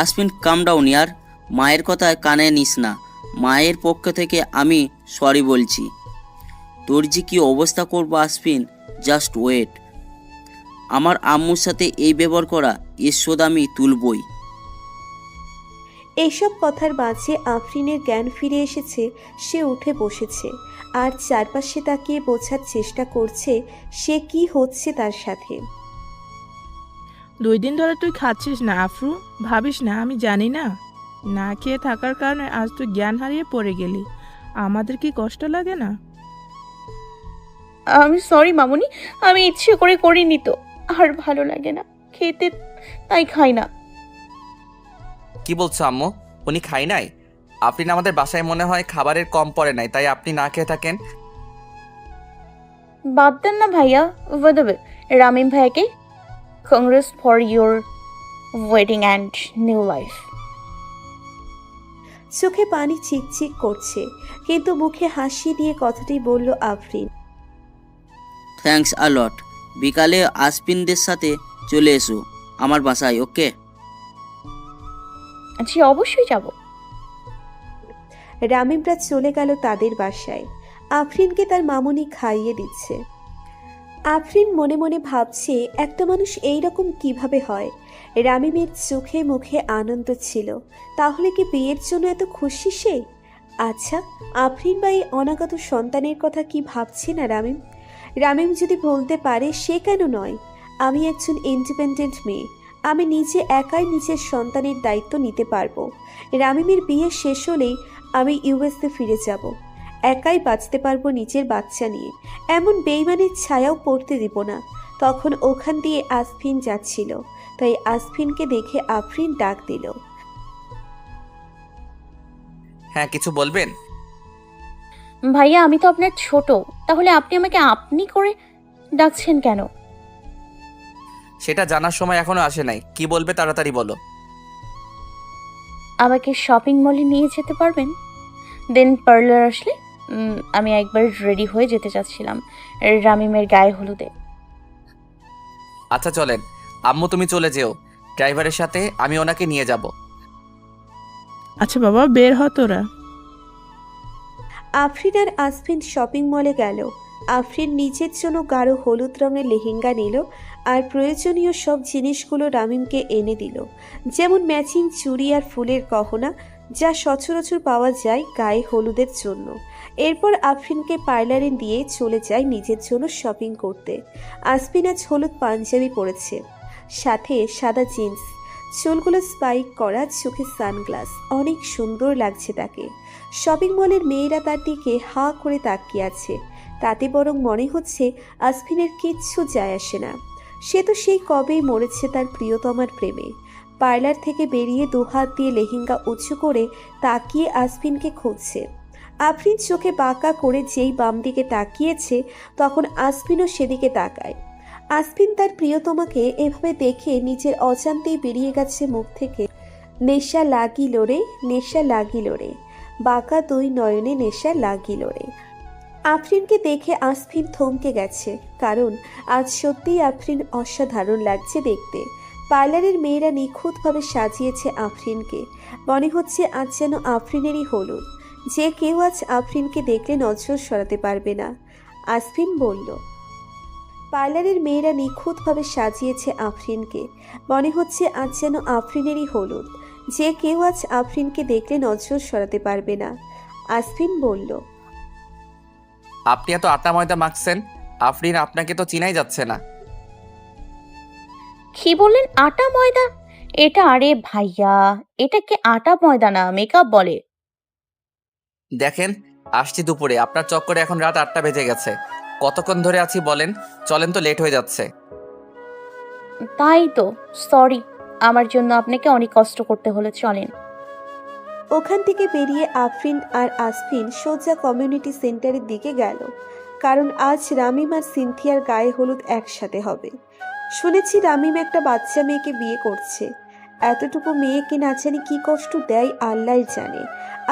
আসফিন, কাম ডাউন ইয়ার। মায়ের কথা কানে নিস না। মায়ের পক্ষ থেকে আমি সরি বলছি। তোর যে কি অবস্থা করবো আসফিন, জাস্ট ওয়েট। আমার আম্মুর সাথে এই ব্যবহার করা, এর শোধ আমি তুলবই। এইসব কথার মাঝে আফরিনের জ্ঞান ফিরে এসেছে। সে উঠে বসেছে আর চারপাশে তাকিয়ে বোঝার চেষ্টা করছে সে কি হচ্ছে তার সাথে। 2 দিন ধরে তুই খাচ্ছিস না আফরু, ভাবিস না আমি জানি না? না খেয়ে থাকার কারণে আজ তুই জ্ঞান হারিয়ে পড়ে গেলি। আমাদের কি কষ্ট লাগে না? আমি সরি মামুনি, আমি ইচ্ছে করে করিনি তো। আর ভালো লাগে না খেতে, তাই খাই না। কি বলছো আম্মু? উনি খাই নাই? আপনি না আমাদের বাসায় মনে হয় খাবারের কম পড়ে নাই, তাই আপনি না খেয়ে থাকেন। বাদ দেন না ভাইয়া, ওয়াদাবে রামিম ভাইয়াকে Congress for your wedding and new life. চোখে পানি চিকচিক করছে, কিন্তু মুখে হাসি দিয়ে কথাটি বলল আফরিন। থ্যাঙ্কস আলট। বিকালে আসপিনদের সাথে চলে এসো আমার বাসায়, ওকে? জি অবশ্যই যাব। রামিমরা চলে গেল তাদের বাসায়। আফরিনকে তার মামুনি খাইয়ে দিচ্ছে। আফরিন মনে মনে ভাবছে, একটা মানুষ এইরকম কিভাবে হয়। রামিমের চোখে মুখে আনন্দ ছিল, তাহলে কি বিয়ের জন্য এত খুশি সে? আচ্ছা, আফরিন বা এই অনাগত সন্তানের কথা কি ভাবছে না রামিম? রামিম যদি বলতে পারে, সে কেন নয়? আমি একজন ইন্ডিপেন্ডেন্ট মেয়ে, আমি নিজে একাই নিজের সন্তানের দায়িত্ব নিতে পারবো। রামিমের বিয়ে শেষ হলেই আমি ইউএসএ ফিরে যাব, একাই বাঁচতে পারবো নিজের বাচ্চা নিয়ে। এমন বেইমানের ছায়াও পড়তে দিব না। তখন ওখান দিয়ে আসফিন যাচ্ছিল, তাই আসফিনকে দেখে আফরিন ডাক দিল। হ্যাঁ, কিছু বলবেন? ভাইয়া আমি তো আপনার ছোট, তাহলে আপনি আমাকে আপনি করে ডাকছেন কেন? সেটা জানার সময় এখনো আসে নাই। কি বলবে তাড়াতাড়ি বলো। আমাকে শপিং মলে নিয়ে যেতে পারবেন? দেন পার্লার আসলে আমি একবার রেডি হয়ে যেতে চাচ্ছিলাম রামিমের গায়ে হলুদে। আচ্ছা চলেন। আম্মু তুমি চলে যেও, ড্রাইভারের সাথে আমি ওনাকে নিয়ে যাব। আচ্ছা বাবা, বের হ তোরা। আফরিন আর আসফিন শপিং মলে গেল। আফরিন নিজের জন্য গাঢ় হলুদ রঙের লেহেঙ্গা নিল, আর প্রয়োজনীয় সব জিনিসগুলো রামিমকে এনে দিল, যেমন ম্যাচিং চুড়ি আর ফুলের গহনা, যা সচরাচর পাওয়া যায় গায়ে হলুদের জন্য। এরপর আফরিনকে পার্লারে দিয়ে চলে যায় নিজের জন্য শপিং করতে। আসফিন আজ হলুদ পাঞ্জাবি পরেছে, সাথে সাদা জিন্স, চুলগুলো স্পাইক করা, চোখে সানগ্লাস, অনেক সুন্দর লাগছে তাকে। শপিং মলের মেয়েরা তার দিকে হা করে তাকিয়ে আছে, তাতে বরং মনে হচ্ছে আসফিনের কিচ্ছু যায় আসে না। সে তো সেই কবেই মরেছে তার প্রিয়তমার প্রেমে। পার্লার থেকে বেরিয়ে দুহাত দিয়ে লেহেঙ্গা উঁচু করে তাকিয়ে আসফিনকে খুঁজছে। আফরিন চোখে বাঁকা করে যেই বাম দিকে তাকিয়েছে, তখন আসফিনও সেদিকে তাকায়। আসফিন তার প্রিয়তমাকে এভাবে দেখে নিজের অজান্তেই বেরিয়ে গেছে মুখ থেকে, নেশা লাগিল রে, নেশা লাগিল রে, বাঁকা দুই নয়নে নেশা লাগিল রে। আফরিনকে দেখে আসফিন থমকে গেছে, কারণ আজ সত্যিই আফরিন অসাধারণ লাগছে দেখতে। পার্লারের মেয়েরা নিখুঁতভাবে সাজিয়েছে আফরিনকে, মনে হচ্ছে আজ যেন আফরিনেরই হলুদ। যে কেউ আজ আফরিনকে দেখলে নজর সরাতে পারবে না। আসফিন বলল, পার্লারের মেয়েরা নিখুঁতভাবে সাজিয়েছে আফরিনকে, মনে হচ্ছে আজ যেন আফরিনেরই হলুদ। যে কেউ আজ আফরিনকে দেখলে নজর সরাতে পারবে না। আসফিন বলল, আপনি এত আটা ময়দা মাখছেন, আফরিন আপনাকে তো চিনাই যাচ্ছে না। কি বললেন আটা ময়দা? এটা আরে ভাইয়া, এটাকে আটা ময়দা না, মেকআপ বলে। দেখেন, আসছি দুপুরে, আপনার চক্করে এখন রাত 8টা বেজে গেছে। কতক্ষণ ধরে আছি বলেন? চলেন তো, লেট হয়ে যাচ্ছে। তাই তো, সরি, আমার জন্য আপনাকে অনেক কষ্ট করতে হলো, চলেন। ওখান থেকে বেরিয়ে আফরিন আর আসফিন সোজা কমিউনিটি সেন্টারের দিকে গেল, কারণ আজ রামিম আর সিনথিয়ার গায়ে হলুদ একসাথে হবে। শুনেছি রামিম একটা বাচ্চা মেয়েকে বিয়ে করছে। এতটুকু মেয়েকে না জানি কি কষ্ট দেয় আল্লাহই জানে।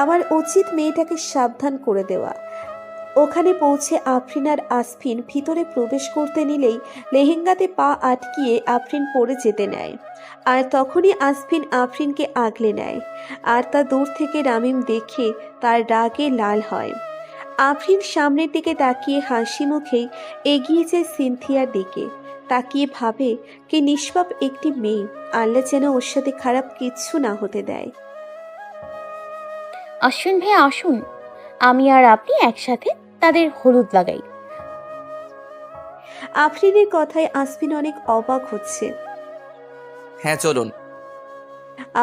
আমার উচিত মেয়েটাকে সাবধান করে দেওয়া। ওখানে পৌঁছে আফরিন আর আসফিন ভিতরে প্রবেশ করতে নিলেই লেহেঙ্গাতে পা আটকিয়ে আফরিন পড়ে যেতে নেয়, আর তখনই আসফিন আফরিনকে আগলে নেয়, আর তা দূর থেকে রামিম দেখে তার রাগে লাল হয়। আফরিন সামনের দিকে তাকিয়ে হাসি মুখেই এগিয়ে যায় সিনথিয়ার দিকে, তাকিয়ে ভাবে কি নিষ্পাপ একটি মেয়ে, আল্লাহ যেন ওর সাথে খারাপ কিচ্ছু না হতে দেয়। আসুন ভাই আসুন, আমি আর আপনি একসাথে তাদের হলুদ লাগাই। আফরিনের কথায় আসফিন অনেক অবাক হচ্ছে। হ্যাঁ চলুন।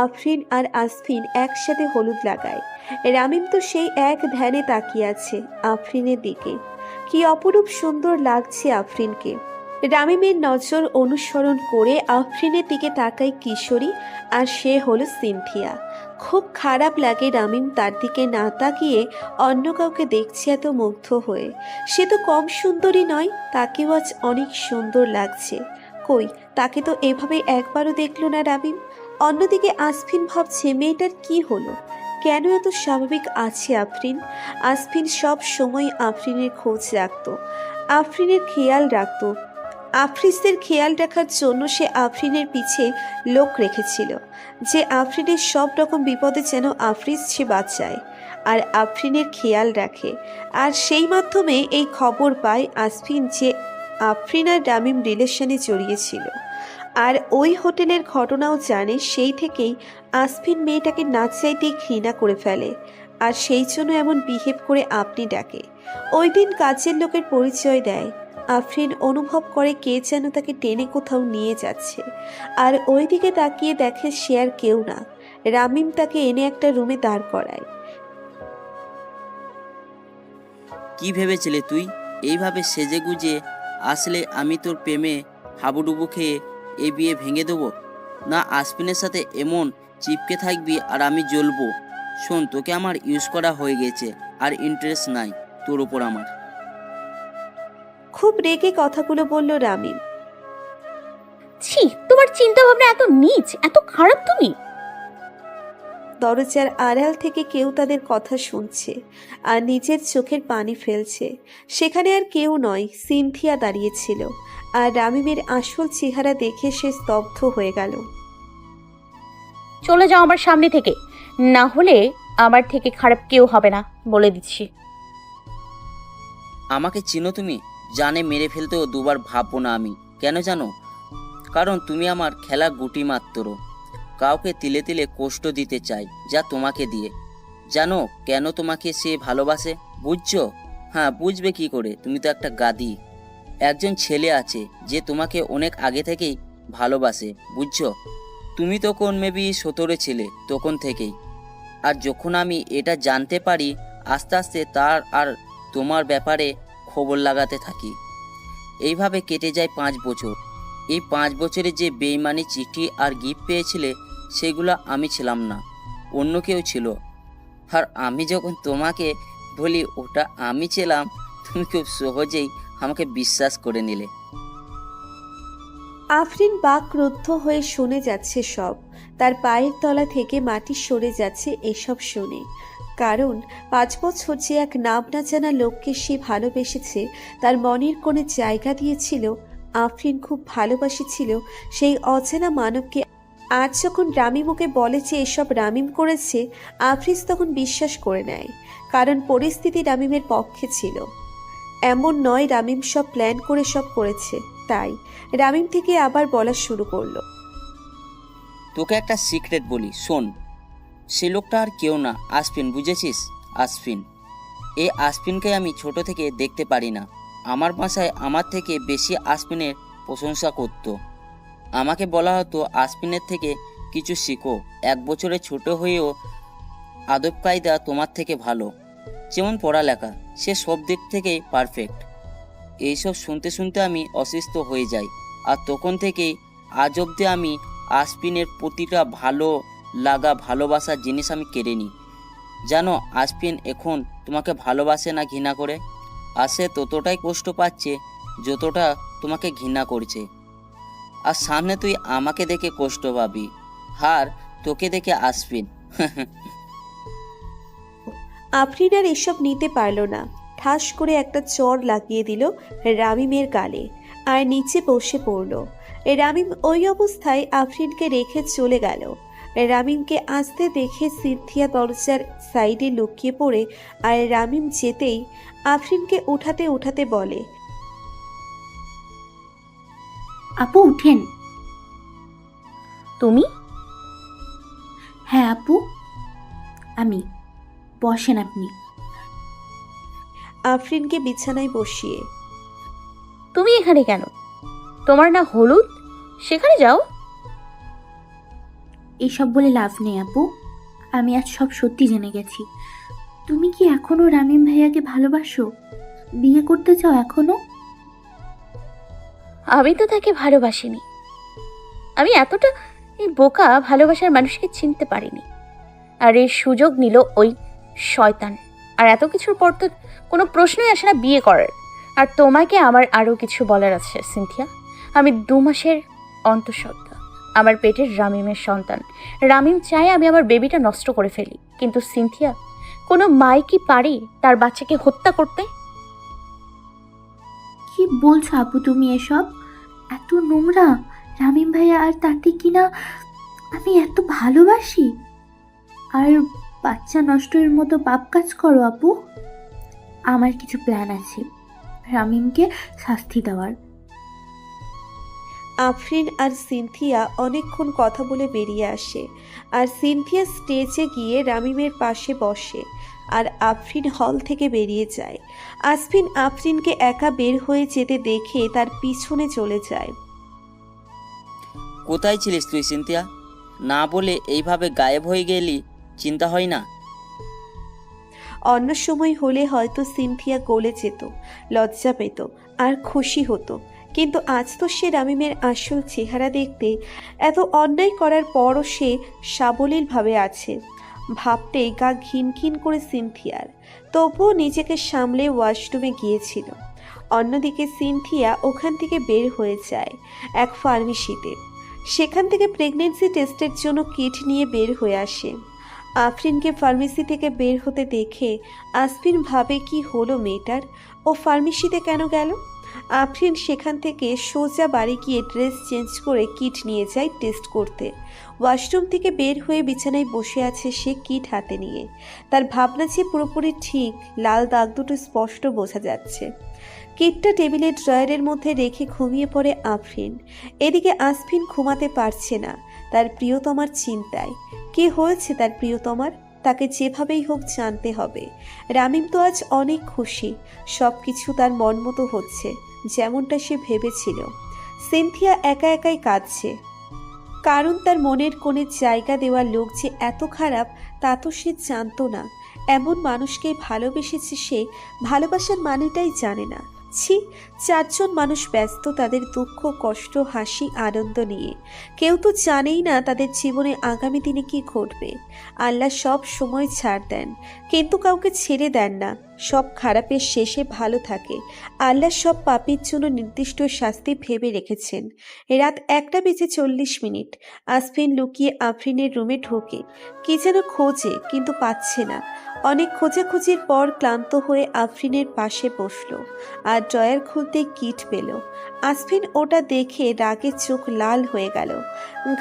আফরিন আর আসফিন একসাথে হলুদ লাগায়। রামিম তো সেই এক ধ্যানে তাকিয়ে আছে আফরিনের দিকে। কি অপরূপ সুন্দর লাগছে আফরিনকে। রামিমের নজর অনুসরণ করে আফরিনের দিকে তাকায় কিশোরী, আর সে হলো সিনথিয়া। খুব খারাপ লাগে রামিম তার দিকে না তাকিয়ে অন্য কাউকে দেখছে এত মুগ্ধ হয়ে। সে তো কম সুন্দরী নয়, তাকেও আজ অনেক সুন্দর লাগছে। কই, তাকে তো এভাবে একবারও দেখলো না রামিম। অন্যদিকে আসফিন ভাবছে মেয়েটার কি হলো, কেন এত স্বাভাবিক আছে আফরিন। আসফিন সব সময় আফরিনের খোঁজ রাখতো, আফরিনের খেয়াল রাখতো। আফ্রিসের খেয়াল রাখার জন্য সে আফরিনের পিছে লোক রেখেছিল, যে আফরিনের সব রকম বিপদে যেন আফ্রিস সে বাঁচায় আর আফরিনের খেয়াল রাখে। আর সেই মাধ্যমে এই খবর পায় আসফিন যে আফরিন আর রামিম রিলেশনে জড়িয়েছিল, আর ওই হোটেলের ঘটনাও জানে। সেই থেকেই আসফিন মেয়েটাকে না চাইতেই ঘৃণা করে ফেলে, আর সেই জন্য এমন বিহেভ করে আপনি ডাকে। ওই দিন কাজের লোকের পরিচয় দেয়। আফরিন অনুভব করে কে যেন তাকে টেনে কোথাও নিয়ে যাচ্ছে, আর ওই দিকে তাকিয়ে দেখে সে আর কেউ না, রামিম তাকে এনে একটা রুমে দাঁড় করায়। কি ভেবেছিলে তুই এইভাবে সেজে গুজে আসলে আমি তোর প্রেমে হাবুডুবু খেয়ে এই বিয়ে ভেঙে দেবো? না আসপিনের সাথে এমন চিপকে থাকবি আর আমি জ্বলবো? শোন, তোকে আমার ইউজ করা হয়ে গেছে, আর ইন্টারেস্ট নাই তোর ওপর আমার। খুব রেগে কথাগুলো বলল রামিম। ছি, তোমার চিন্তা ভাবনা এত নীচ, এত খারাপ তুমি। দরজার আড়াল থেকে কেউ তাদের কথা শুনছে আর নিজের চোখের পানি ফেলছে। সেখানে আর কেউ নয়, সিনথিয়া দাঁড়িয়েছিল, আর রামিমের আসল চেহারা দেখে সে স্তব্ধ হয়ে গেল। চলে যাও আমার সামনে থেকে, না হলে আমার থেকে খারাপ কেউ হবে না, বলে দিচ্ছি। আমাকে চিনো তুমি? জানে মেরে ফেলতেও দুবার ভাববো না আমি। কেন জানো? কারণ তুমি আমার খেলা গুটি মাত্র। কাউকে তিলে তিলে কষ্ট দিতে চাই, যা তোমাকে দিয়ে। জানো কেন তোমাকে সে ভালোবাসে? বুঝছো? হ্যাঁ, বুঝবে কি করে? তুমি তো একটা গাদি। একজন ছেলে আছে যে তোমাকে অনেক আগে থেকেই ভালোবাসে, বুঝছো? তুমি তখন মেবি 17 ছিলে, তখন থেকেই। আর যখন আমি এটা জানতে পারি, আস্তে আস্তে তার আর তোমার ব্যাপারে খবর লাগাতে থাকি। এইভাবে কেটে যায় 5 বছর। এই 5 বছরে যে বেইমানি চিঠি আর গিফট পেয়েছিলে, সেগুলো আমি ছিলাম না, অন্য কেউ ছিল। আর আমি যখন তোমাকে বলি ওটা আমি ছিলাম, তুমি খুব সহজেই আমাকে বিশ্বাস করে নিলে। আফরিন বাকরুদ্ধ হয়ে শুনে যাচ্ছে সব। তার পায়ের তলা থেকে মাটি সরে যাচ্ছে এসব শুনে। কারণ 5 বছর যে এক নাম না জানা লোককে সে ভালোবেসেছে, তার মনের কোণে জায়গা দিয়েছিল, আফরিন খুব ভালোবাসেছিল সেই অচেনা মানবকে। আজ যখন রামিম ওকে বলে যে এসব রামিম করেছে, আফরিস তখন বিশ্বাস করে নেয়, কারণ পরিস্থিতি রামিমের পক্ষে ছিল। এমন নয় রামিম সব প্ল্যান করে সব করেছে। তাই রামিম থেকে আবার বলা শুরু করলো। তোকে একটা সিক্রেট বলি, শোন। সে লোকটা আর কেউ না, আসফিন, বুঝেছিস? আসফিন। এই আসফিনকে আমি ছোট থেকে দেখতে পারি না। আমার বাসায় আমার থেকে বেশি আসফিনের প্রশংসা করতো। আমাকে বলা হতো আসফিনের থেকে কিছু শিখো, 1 বছরের ছোট হয়েও আদব কায়দা তোমার থেকে ভালো। যেমন পড়ালেখা, সে সব দিক থেকেই পারফেক্ট। এইসব শুনতে শুনতে আমি অসুস্থ হয়ে যাই, আর তখন থেকেই আজ অব্দি আমি আসফিনের প্রতিটা ভালো লাগা ভালোবাসার জিনিস আমি কেড়ে নিই। জানো আসফিন এখন তোমাকে ভালোবাসে না ঘৃণা করে? আর সে ততটাই কষ্ট পাচ্ছে যতটা তোমাকে ঘৃণা করছে। আর সামনে তুই আমাকে দেখে কষ্ট পাবি, আর তোকে দেখে আসফিন। আফরিন আর এসব নিতে পারল না, ঠাস করে একটা চড় লাগিয়ে দিল রামিমের গালে, আর নিচে বসে পড়ল। রামিম ওই অবস্থায় আফরিনকে রেখে চলে গেল। রামিমকে আসতে দেখে সিনথিয়া দরজার সাইডে লুকিয়ে পড়ে, আর রামিম যেতেই আফরিনকে উঠাতে উঠাতে বলে, আপু উঠেন। তুমি? হ্যাঁ আপু, আমি। বসেন আপনি। আফরিনকে বিছানায় বসিয়ে, তুমি এখানে কেন? তোমার না হলুদ, সেখানে যাও। এসব বলে লাভ নেই আপু, আমি আজ সব সত্যি জেনে গেছি। তুমি কি এখনো রামিম ভাইয়াকে ভালোবাসো? বিয়ে করতে চাও এখনো? আমি তো তাকে ভালোবাসিনি। আমি এতটা বোকা ভালোবাসার মানুষকে চিনতে পারিনি। আর এই সুযোগ নিল ওই শয়তান। আর এত কিছুর পর তো কোনো প্রশ্নই আসে না বিয়ে করার। আর তোমাকে আমার আরও কিছু বলার আছে সিনথিয়া। আমি 2 মাসের অন্তঃসত্ত্বা, আমার পেটের রামিমের সন্তান। রামিম চায় আমি আমার বেবিটা নষ্ট করে ফেলি, কিন্তু সিনথিয়া, কোনো মাই কি পারে তার বাচ্চাকে হত্যা করতে? কি বলছো আপু তুমি এসব? এত নোংরা! রামিম ভাইয়া আর তাতে কিনা আমি এত ভালোবাসি, আর বাচ্চা নষ্টের মতো পাপ কাজ করো আপু? আমার কিছু প্ল্যান আছে রামিমকে শাস্তি দেওয়ার। আফরিন আর সিনথিয়া অনেকক্ষণ কথা বলে বেরিয়ে আসে, আর সিনথিয়া স্টেজে গিয়ে রামিমের পাশে বসে, আর আফরিন হল থেকে বেরিয়ে যায়। আসফিন আফরিনকে একা বের হয়ে যেতে দেখে তার পিছনে চলে যায়। কোথায় ছিলিস তুই সিনথিয়া? না বলে এইভাবে গায়েব হয়ে গেলি, চিন্তা হয় না? অন্য সময় হলে হয়তো সিনথিয়া গলে যেত, লজ্জা পেত আর খুশি হতো, কিন্তু আজ তো সে রামিমের আসল চেহারা দেখতে এত অন্যায় করার পরও সে সাবলীলভাবে আছে। ভাবতেই গা ঘিন ঘিন করে সিনথিয়ার, তবুও নিজেকে সামলে ওয়াশরুমে গিয়েছিল। অন্যদিকে সিনথিয়া ওখান থেকে বের হয়ে যায় এক ফার্মেসিতে। সেখান থেকে প্রেগনেন্সি টেস্টের জন্য কিট নিয়ে বের হয়ে আসে। আফরিনকে ফার্মেসি থেকে বের হতে দেখে আসফিন ভাবে কি হলো মেয়েটার, ও ফার্মেসিতে কেন গেল। আফরিন সেখান থেকে সোজা বাড়ি গিয়ে ড্রেস চেঞ্জ করে কিট নিয়ে যায় টেস্ট করতে। ওয়াশরুম থেকে বের হয়ে বিছানায় বসে আছে সে কিট হাতে নিয়ে। তার ভাবনা যে পুরোপুরি ঠিক, লাল দাগ দুটো স্পষ্ট বোঝা যাচ্ছে। কিটটা টেবিলের ড্রয়ারের মধ্যে রেখে ঘুমিয়ে পড়ে আফরিন। এদিকে আসফিন ঘুমাতে পারছে না তার প্রিয়তমার চিন্তায়। কি হয়েছে তার প্রিয়তমার, তাকে যেভাবেই হোক জানতে হবে। রামিম তো আজ অনেক খুশি, সব কিছু তার মন মতো হচ্ছে যেমনটা সে ভেবেছিল। সিনথিয়া একা একাই কাঁদছে, কারণ তার মনের কোণে জায়গা দেওয়া লোক যে এত খারাপ তা তো সে জানতো না। এমন মানুষকে ভালোবেসেছে সে, ভালোবাসার মানেটাই জানে না। ছি, 4 জন মানুষ ব্যস্ত তাদের দুঃখ কষ্ট হাসি আনন্দ নিয়ে। কেউ তো জানেই না তাদের জীবনে আগামী দিনে কি ঘটবে। আল্লাহ সব সময় ছাড় দেন, কিন্তু কাউকে ছেড়ে দেন না। সব খারাপের শেষে ভালো থাকে। আল্লাহ সব পাপের জন্য নির্দিষ্ট শাস্তি ভেবে রেখেছেন। রাত 1:40 আসফিন লুকিয়ে আফরিনের রুমে ঢোকে। কি যেন খোঁজে, কিন্তু পাচ্ছে না। অনেক খোঁজাখুঁজির পর ক্লান্ত হয়ে আফরিনের পাশে বসলো আর ড্রয়ার খুলতে কিট পেল। আসফিন ওটা দেখে রাগে চোখ লাল হয়ে গেল,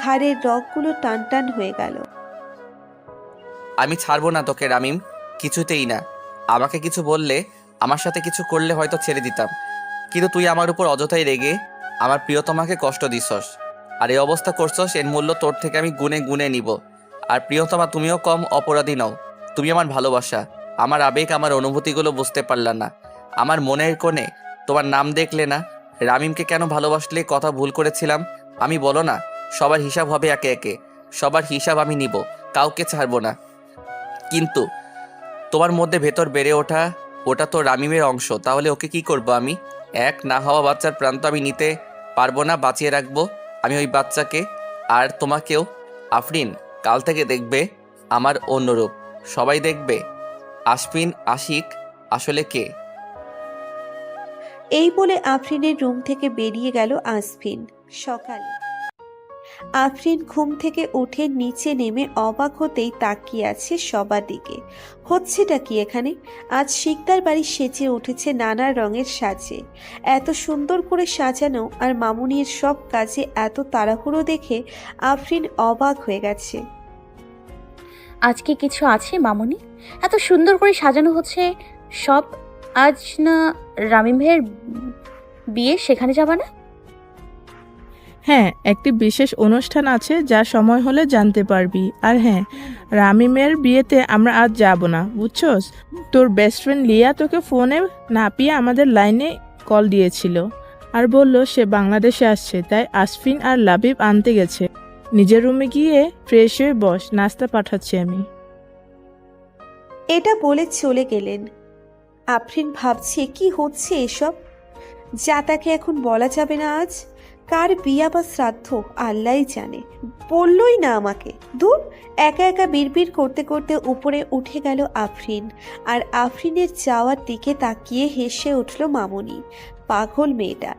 ঘাড়ের রগগুলো টান টান হয়ে গেল। আমি ছাড়বো না তোকে রামিম, কিছুতেই না। আমাকে কিছু বললে, আমার সাথে কিছু করলে হয়তো ছেড়ে দিতাম, কিন্তু তুই আমার উপর অযথাই রেগে আমার প্রিয়তমাকে কষ্ট দিছস। আর এই অবস্থা করছস, এর মূল্য তোর থেকে আমি গুনে গুনে নিব। আর প্রিয়তমা, তুমিও কম অপরাধী নও। তুমি আমার ভালোবাসা, আমার আবেগ, আমার অনুভূতিগুলো বুঝতে পারলা না। আমার মনের কোণে তোমার নাম দেখলে না। রামিমকে কেন ভালোবাসলে, কথা ভুল করেছিলাম আমি, বলো না। সবার হিসাব হবে একে একে, সবার হিসাব আমি নিব, কাউকে ছাড়বো না। কিন্তু তোমার মধ্যে ভেতর বেড়ে ওঠা, ওটা তো রামিমের অংশ। তাহলে ওকে কি করব আমি? এক না হওয়া বাচ্চার প্রাণ তো আমি নিতে পারবো না, বাঁচিয়ে রাখবো আমি ওই বাচ্চাকে। আর তোমাকেও। আফরিন, কাল থেকে দেখবে আমার অন্যরূপ, সবাই দেখবে আসফিন আশিক আসলে কে। এই বলে আফরিনের রুম থেকে বেরিয়ে গেল আসফিন। সকালে আফরিন ঘুম থেকে উঠে নিচে নেমে অবাক হতেই তাকিয়ে আছে সবার দিকে। হচ্ছেটা কি এখানে? আজ শিকদার বাড়ি সেজে উঠেছে নানা রঙের সাজে। এত সুন্দর করে সাজানো আর মামুনির সব কাজে এত তাড়াহুড়ো দেখে আফরিন অবাক হয়ে গেছে। আজকে কিছু আছে মামুনি? এত সুন্দর করে সাজানো হচ্ছে সব। আজ না রামিম ভাইয়ের বিয়ে, সেখানে যাবা না? হ্যাঁ, একটি বিশেষ অনুষ্ঠান আছে, যা সময় হলে জানতে পারবি। আর হ্যাঁ, রামিমের বিয়েতে আমরা আজ যাব না, বুঝছস? তোর বেস্ট ফ্রেন্ড লিয়া তোকে ফোনে না পেয়ে আমাদের লাইনে কল দিয়েছিল আর বলল সে বাংলাদেশে আসছে, তাই আসফিন আর লাবিব আনতে গেছে। নিজের রুমে গিয়ে ফ্রেশ হয়ে বস, নাস্তা পাঠাচ্ছি আমি। এটা বলে চলে গেলেন। আফরিন ভাবছে কি হচ্ছে এসব, যা তাকে এখন বলা যাবে না। আজ কার বিয়া বা শ্রাদ্ধ আল্লাহই জানে, বললই না আমাকে। দূর, একা একা বিড়বিড় করতে করতে উপরে উঠে গেল আফরিন। আর আফরিনের যাওয়ার দিকে তাকিয়ে হেসে উঠল মামুনি। পাগল মেয়েটা।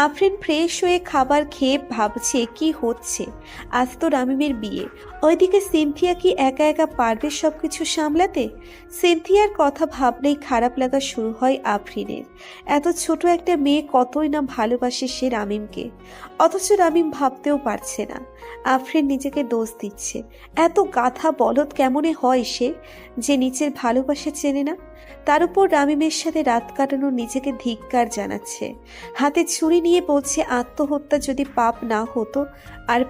আফরিন ফ্রেশ হয়ে খাবার খেয়ে ভাবছে কি হচ্ছে। আজ তো রামিমের বিয়ে, ওইদিকে সিনথিয়া কি একা একা পারবে সব কিছু সামলাতে? সিনথিয়ার কথা ভাবলেই খারাপ লাগা শুরু হয় আফরিনের। এত ছোট একটা মেয়ে কতই না ভালোবাসে সে রামিমকে, অথচ রামিম ভাবতেও পারছে না। আফরিন নিজেকে দোষ দিচ্ছে। এত গাধা বলদ কেমনে হয় সে, যে নিজের ভালোবাসা চেনে না? তার উপর রামিমের সাথে রাত কাটানো নিজেকে ধিক্কার জানাচ্ছে। হাতে ছুরি নিয়ে বলছে আত্মহত্যা যদি পাপ না হতো আর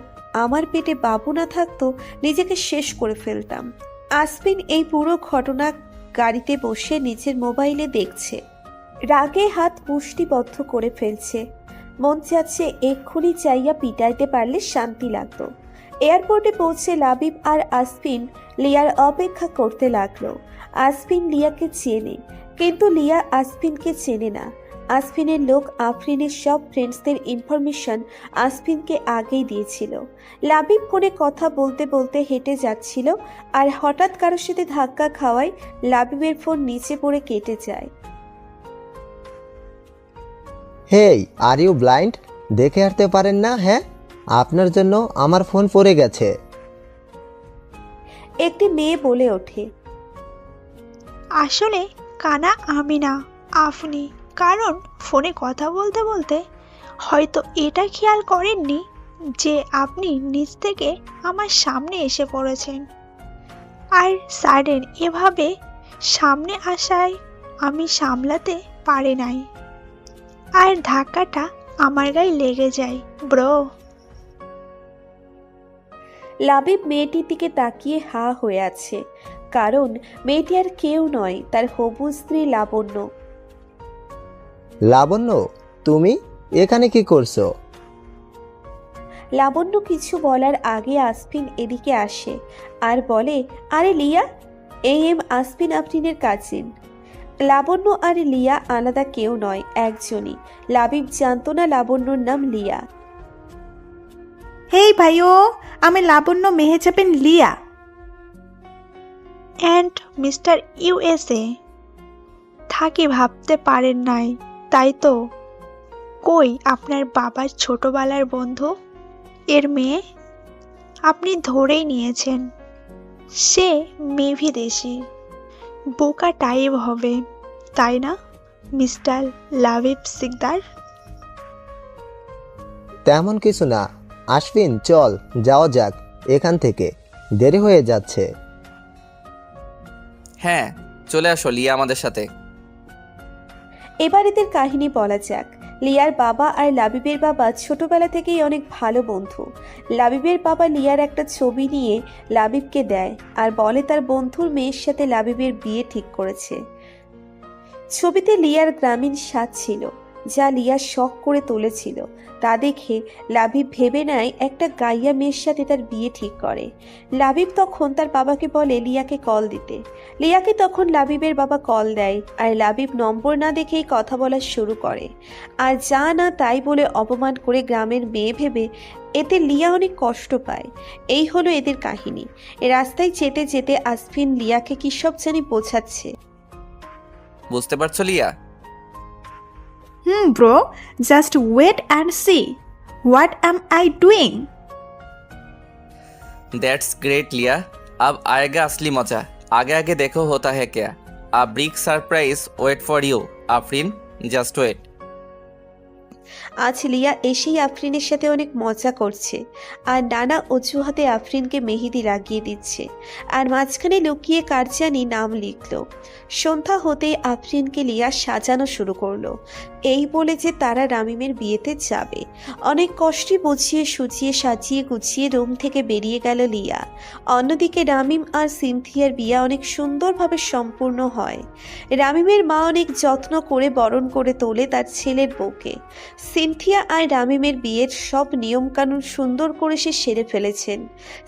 আমার পেটে বাবু না থাকতো, নিজেকে শেষ করে ফেলতাম। আসমিন এই পুরো ঘটনা গাড়িতে বসে নিজের মোবাইলে দেখছে। রাগে হাত মুষ্টিবদ্ধ করে ফেলছে। মন চাচ্ছে এক্ষুনি চাইয়া পিটাইতে পারলে শান্তি লাগতো। এয়ারপোর্টে পৌঁছে লাবিব আর আসমিন লিয়ার অপেক্ষা করতে লাগলো। আসমিন লিয়াকে চেনে, কিন্তু লিয়া আসমিনকে চেনে না। আসমিনের লোক আফরিনের সব ফ্রেন্ডসদের ইনফরমেশন আসমিনকে আগেই দিয়েছিল। লাবিব ফোনে কথা বলতে বলতে হেঁটে যাচ্ছিল, আর হঠাৎ কারোর সাথে ধাক্কা খাওয়ায় লাবিবের ফোন নিচে পড়ে কেটে যায়। হেই, আর ইউ ব্লাইন্ড? দেখে হাঁটতে পারেন না? হ্যাঁ, আপনার জন্য আমার ফোন পড়ে গেছে। একটি মেয়ে বলে ওঠে। আসলে কানা আমি না, আপনি। কারণ ফোনে কথা বলতে বলতে হয়তো এটা খেয়াল করেননি যে আপনি নিচ থেকে আমার সামনে এসে পড়েছেন, আর সাডেন এভাবে সামনে আসায় আমি সামলাতে পারি নাই, আর ধাক্কাটা আমার গায়ে লেগে যায় ব্রো। লাবিব মেয়েটির দিকে তাকিয়ে হা হয়ে আছে, কারণ মেয়েটি আর কেউ নয়, তার হবু স্ত্রী লাবণ্য। লাবণ্য, তুমি এখানে কি করছো? লাবণ্য কিছু বলার আগে আসফিন এদিকে আসে আর বলে, আরে লিয়া, আসফিন আফরিনের কাজিন। লাবণ্য আর লিয়া আলাদা কেউ নয়, একজনই। লাবিব জানতো না লাবণ্যর নাম লিয়া। হেই ভাইও, আমি লাবণ্য মেহেজাবিন লিয়া। অ্যান্ড মিস্টার ইউএসএ থাকি ভাবতে পারেন নাই, তাই তো? কই আপনার বাবার ছোটবেলার বন্ধু এর মেয়ে? আপনি ধরেই নিয়েছেন সে মেভি দেশি, বোকা টাইপ হবে, তাই না মিস্টার লাবিব সিকদার? তেমন কিছু না। আশফিন, চল যাওয়া যাক এখান থেকে, দেরি হয়ে যাচ্ছে। হ্যাঁ, চলে আসো লিয়া আমাদের সাথে। এবার এদের কাহিনী বলা যাক। লিয়ার বাবা আর লাবিবের বাবা ছোটবেলা থেকেই অনেক ভালো বন্ধু। লাবিবের বাবা লিয়ার একটা ছবি নিয়ে লাবিবকে দেয় আর বলে তার বন্ধুর মেয়ের সাথে লাবিবের বিয়ে ঠিক করেছে। ছবিতে লিয়ার গ্রামীণ স্বাদ ছিল, যা লিয়া শখ করে তুলেছিল। তা দেখে লাবিব ভেবে নেয় একটা গাইয়া মেয়ের সাথে তার বিয়ে ঠিক করে। লাবিব তখন তার বাবাকে বলে লিয়াকে কল দিতে। লিয়াকে তখন লাবিবের বাবা কল দেয়, আর লাবিব নম্বর না দেখেই কথা বলা শুরু করে, আর যা না তাই বলে অপমান করে গ্রামের মেয়ে ভেবে। এতে লিয়া অনেক কষ্ট পায়। এই হলো এদের কাহিনী। রাস্তায় যেতে যেতে আসফিন লিয়াকে কি সব জানি বোঝাচ্ছে। বুঝতে পারছো Liya? Bro, just wait and see what am I doing. That's great Liya. अब आएगा असली मजा। आगे आगे देखो होता है क्या। A big surprise wait for you Afreen, just wait. আজ লিয়া এসেই আফরিনের সাথে অনেক মজা করছে, আর নানা অজুহাতে আফরিনকে মেহেদি লাগিয়ে দিচ্ছে, আর মাঝখানে লুকিয়ে কার জানি নাম লিখলো। সন্ধ্যা হতেই আফরিনকে লিয়া সাজানো শুরু করলো, এই বলে যে তারা রামিমের বিয়েতে যাবে। অনেক কষ্টে বুঝিয়ে সুঝিয়ে সাজিয়ে গুছিয়ে রুম থেকে বেরিয়ে গেল লিয়া। অন্যদিকে রামিম আর সিনথিয়ার বিয়ে অনেক সুন্দরভাবে সম্পূর্ণ হয়। রামিমের মা অনেক যত্ন করে বরণ করে তোলে তার ছেলের বউকে। সিনথিয়া আর রামিমের বিয়ের সব নিয়মকানুন সুন্দর করে সে সেরে ফেলেছেন।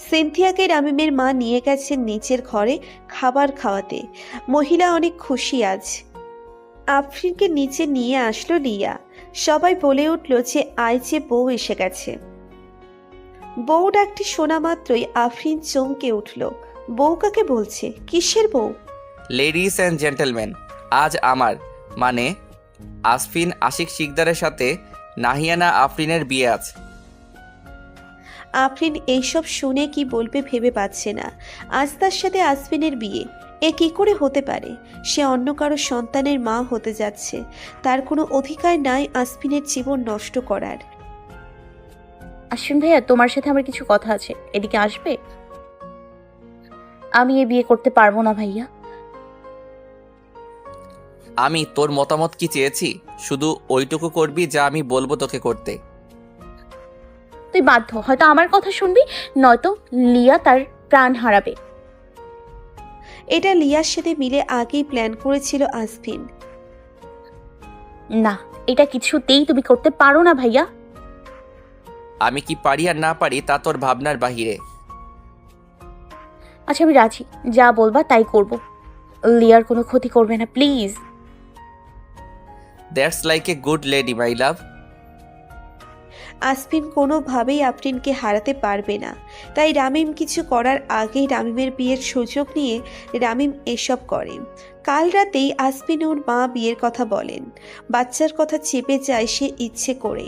সিনথিয়াকে রামিমের মা নিয়ে গেছেন নিচের ঘরে খাবার খাওয়াতে। মহিলা অনেক খুশি আজ। আফরিনকে নিচে নিয়ে আসলো লিয়া। সবাই বলে উঠল যে আয় যে বউ এসে গেছে। বউ ডাকটি শোনা মাত্রই আফরিন চমকে উঠল। বউ কাকে বলছে? কিসের বউ? লেডিস অ্যান্ড জেন্টলম্যান, আজ আমার মানে আসফিন আশিক শিকদারের সাথে নাহিয়ানা আফরিনের বিয়ে আছে। আফরিন এইসব শুনে কি বলবে ভেবে পাচ্ছে না। আজ তার সাথে আসফিনের বিয়ে, এ কি করে হতে পারে? সে অন্য কারো সন্তানের মা হতে যাচ্ছে। তার কোনো অধিকার নাই আসফিনের জীবন নষ্ট করার। আশ্বিন ভাইয়া, তোমার সাথে আমার কিছু কথা আছে, এদিকে আসবে? আমি এ বিয়ে করতে পারবো না ভাইয়া। আমি তোর মতামত কি চেয়েছি? শুধু ওইটুকু করবি যা আমি বলবো তোকে করতে। তুই বাধ্য, হয়তো আমার কথা শুনবি, নয়তো লিয়া তার প্রাণ হারাবে। এটা লিয়ার সাথে মিলে আগেই প্ল্যান করেছিল আসফিন। না, এটা কিছুতেই তুমি করতে পারো না ভাইয়া। আমি কি পারি আর না পারি তা তোর ভাবনার বাহিরে। আচ্ছা, আমি রাজি, যা বলবা তাই করব। লিয়ার কোনো ক্ষতি করবে না, please. That's like a good lady my love. Asfin কোনোভাবেই আফরিনকে হারাতে পারবে না। তাই রামিম কিছু করার আগেই রামিমের বিয়ের সুযোগ নিয়ে রামিম এসব করে। কাল রাতেই আসফিন ওর মা বিয়ের কথা বলেন। বাচ্চার কথা চেপে যায় সে ইচ্ছে করে।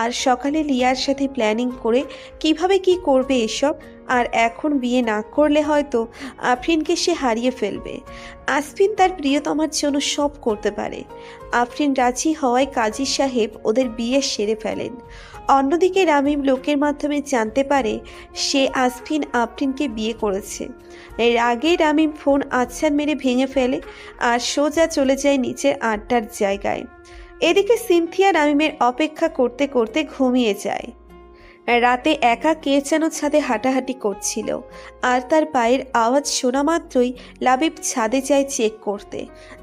আর সকালে লিয়ার সাথে প্ল্যানিং করে কিভাবে কি করবে এসব। আর এখন বিয়ে না করলে হয়তো আফরিনকে সে হারিয়ে ফেলবে। আসফিন তার প্রিয়তমার জন্য সব করতে পারে। আফরিন রাজি হওয়ায় কাজী সাহেব ওদের বিয়ে সেরে ফেলেন। অন্যদিকে রামিম লোকের মাধ্যমে জানতে পারে সে আসফিন আফরিনকে বিয়ে করেছে। এর আগে রামিম ফোন আছাড় মেরে ভেঙে ফেলে আর সোজা চলে যায় নিচের আড্ডার জায়গায়। এদিকে সিনথিয়া রামিমের অপেক্ষা করতে করতে ঘুমিয়ে যায়। রাতে একা কে যেন ছাদে হাঁটাহাঁটি করছিল। আর তার পায়ের আওয়াজ শোনা মাত্রই লাবিব ছাদে যায় চেক করতে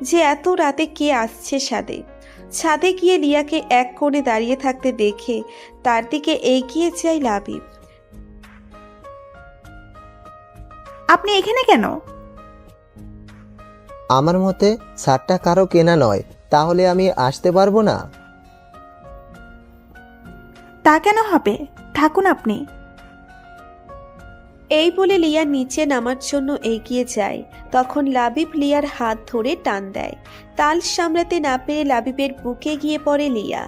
যে এত রাতে কে আসছে ছাদে। ছাদে গিয়ে লিয়াকে এক কোণে দাঁড়িয়ে থাকতে দেখে তার দিকে এগিয়ে যায় লাবিব। আপনি এখানে কেন? আমার মতে শার্টটা কারো কেনা নয়, তাহলে আমি আসতে পারবো না। তা কেন হবে? থাকুন আপনি। এই বলে লিয়া নিচে নামার জন্য এগিয়ে যায়। তখন লাবিব লিয়ার হাত ধরে টান দেয়। তাল সামলাতে না পেরে লাবিবের বুকে গিয়ে পড়ে লিয়া।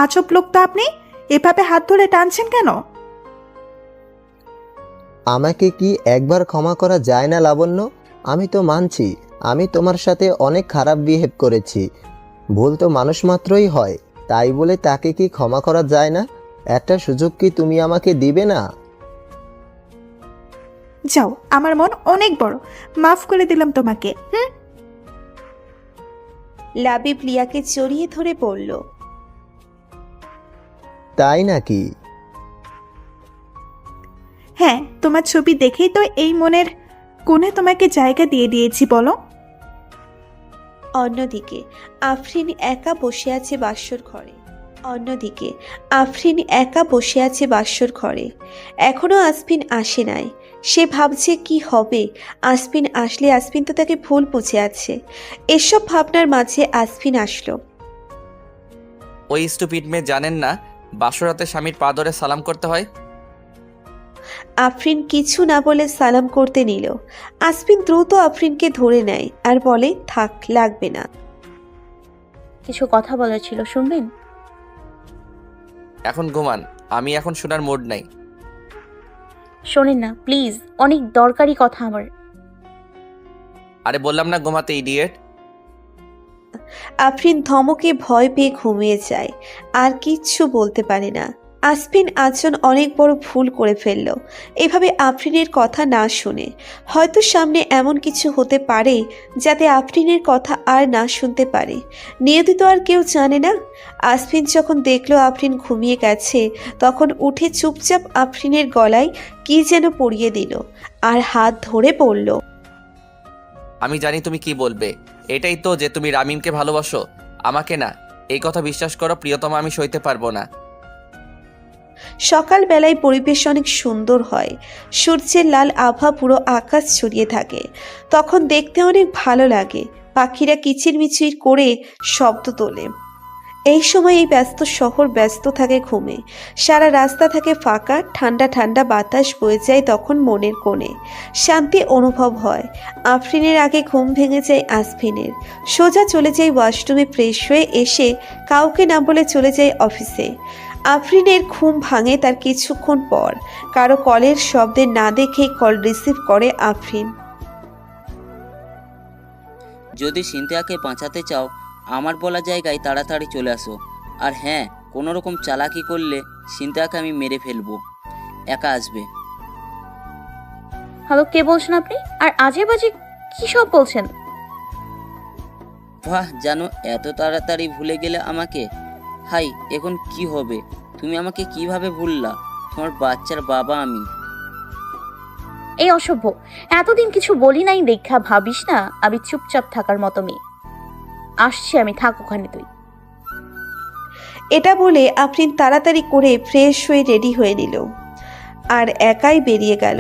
আজব লোক তো আপনি, এভাবে হাত ধরে টানছেন কেন? আমাকে কি একবার ক্ষমা করা যায় না লাবণ্য? আমি তো মানছি আমি তোমার সাথে অনেক খারাপ বিহেভ করেছি। ভুল তো মানুষ মাত্রই হয়, তাই বলে তাকে কি ক্ষমা করা যায় না? একটা সুযোগ কি তুমি আমাকে দিবে না? যাও, আমার মন অনেক বড়, মাফ করে দিলাম তোমাকে। লাবিব লিয়াকে জড়িয়ে ধরে বলল। তাই নাকি? হ্যাঁ, তোমার ছবি দেখেই তো এই মনের কোণে তোমাকে জায়গা দিয়ে দিয়েছি, বলো। অন্যদিকে আফরিন একা বসে আছে বাসর ঘরে। এখনো আসফিন আসে নাই। সে ভাবছে কি হবে। আসফিন আসলে আসফিন তো তাকে ভুল বুঝে আছে। এসব ভাবনার মাঝে আসফিন আসলো। ওই স্টুপিড মেয়ে জানেন না বাসরাতে স্বামীর পা ধরে সালাম করতে হয়? আফরিন কিছু না বলে সালাম করতে নিল। আসফিন দ্রুত আফরিনকে ধরে নেয় আর বলে, থাক, লাগবে না। কিছু কথা বলার ছিল, শুনবেন? এখন ঘুমান, আমি এখন শোনার মুড নাই। শোনেন না প্লিজ, অনেক দরকারি কথা আমার। আরে বললাম না ঘুমাতে, ইডিয়েট। আফরিন ধমকে ভয় পেয়ে ঘুমিয়ে যায় আর কিচ্ছু বলতে পারে না। আসফিন আজজন অনেক বড় ভুল করে ফেলল এভাবে আফরিনের কথা না শুনে। হয়তো সামনে এমন কিছু হতে পারে যাতে আফরিনের কথা আর না শুনতে পারে। নিয়তিত আর কেউ জানে না। আসফিন যখন দেখলো আফরিন ঘুমিয়ে গেছে তখন উঠে চুপচাপ আফরিনের গলায় কি যেন পরিয়ে দিল আর হাত ধরে বলল, আমি জানি তুমি কি বলবে। এটাই তো যে তুমি রামিমকে ভালোবাসো, আমাকে না। এই কথা বিশ্বাস করো প্রিয়তমা, আমি সইতে পারবো না। সকালবেলায় পরিবেশ অনেক সুন্দর হয়। সূর্যের লাল আভা পুরো আকাশ ছড়িয়ে থাকে। তখন দেখতে অনেক ভালো লাগে। পাখিরা কিচিরমিচির করে শব্দ তোলে। এই সময় এই ব্যস্ত শহর ব্যস্ত থাকে ঘুমে। সারা রাস্তা থাকে ফাঁকা, ঠান্ডা ঠান্ডা বাতাস বয়ে যায় তখন মনের কোণে। শান্তি অনুভব হয়। আফরিনের আগে ঘুম ভেঙে যায় আসফিনের। সোজা চলে যায় ওয়াশরুমে ফ্রেশ হয়ে এসে কাউকে না বলে চলে যায় অফিসে। আফরিনের ঘুম ভাঙে তার কিছুক্ষণ পর। কারো কলের শব্দে না দেখেই কল রিসিভ করে আফরিন। যদি সিনথিয়াকে বাঁচাতে চাও আমার বলা জায়গায় তাড়াতাড়ি চলে আসো। আর হ্যাঁ, কোনো রকম চালাকি করলে সিনথিয়াকে আমি মেরে ফেলবো। একা আসবে। হ্যালো, কে বলছেন আপনি? আর আজে বাজে কি সব বলছেন? বাহ, জানো এত তাড়াতাড়ি ভুলে গেলে আমাকে। হাই, এখন কি হবে? তুমি আমাকে কিভাবে ভুললা? তোমার বাচ্চার বাবা আমি। এই অসভ্য, এতদিন কিছু বলি নাই দেখা ভাবিস না আমি চুপচাপ থাকার মতো মেয়ে। আসছি আমি, থাক ওখানে তুই। এটা বলে আফরিন তাড়াতাড়ি করে ফ্রেশ হয়ে রেডি হয়ে নিল আর একাই বেরিয়ে গেল।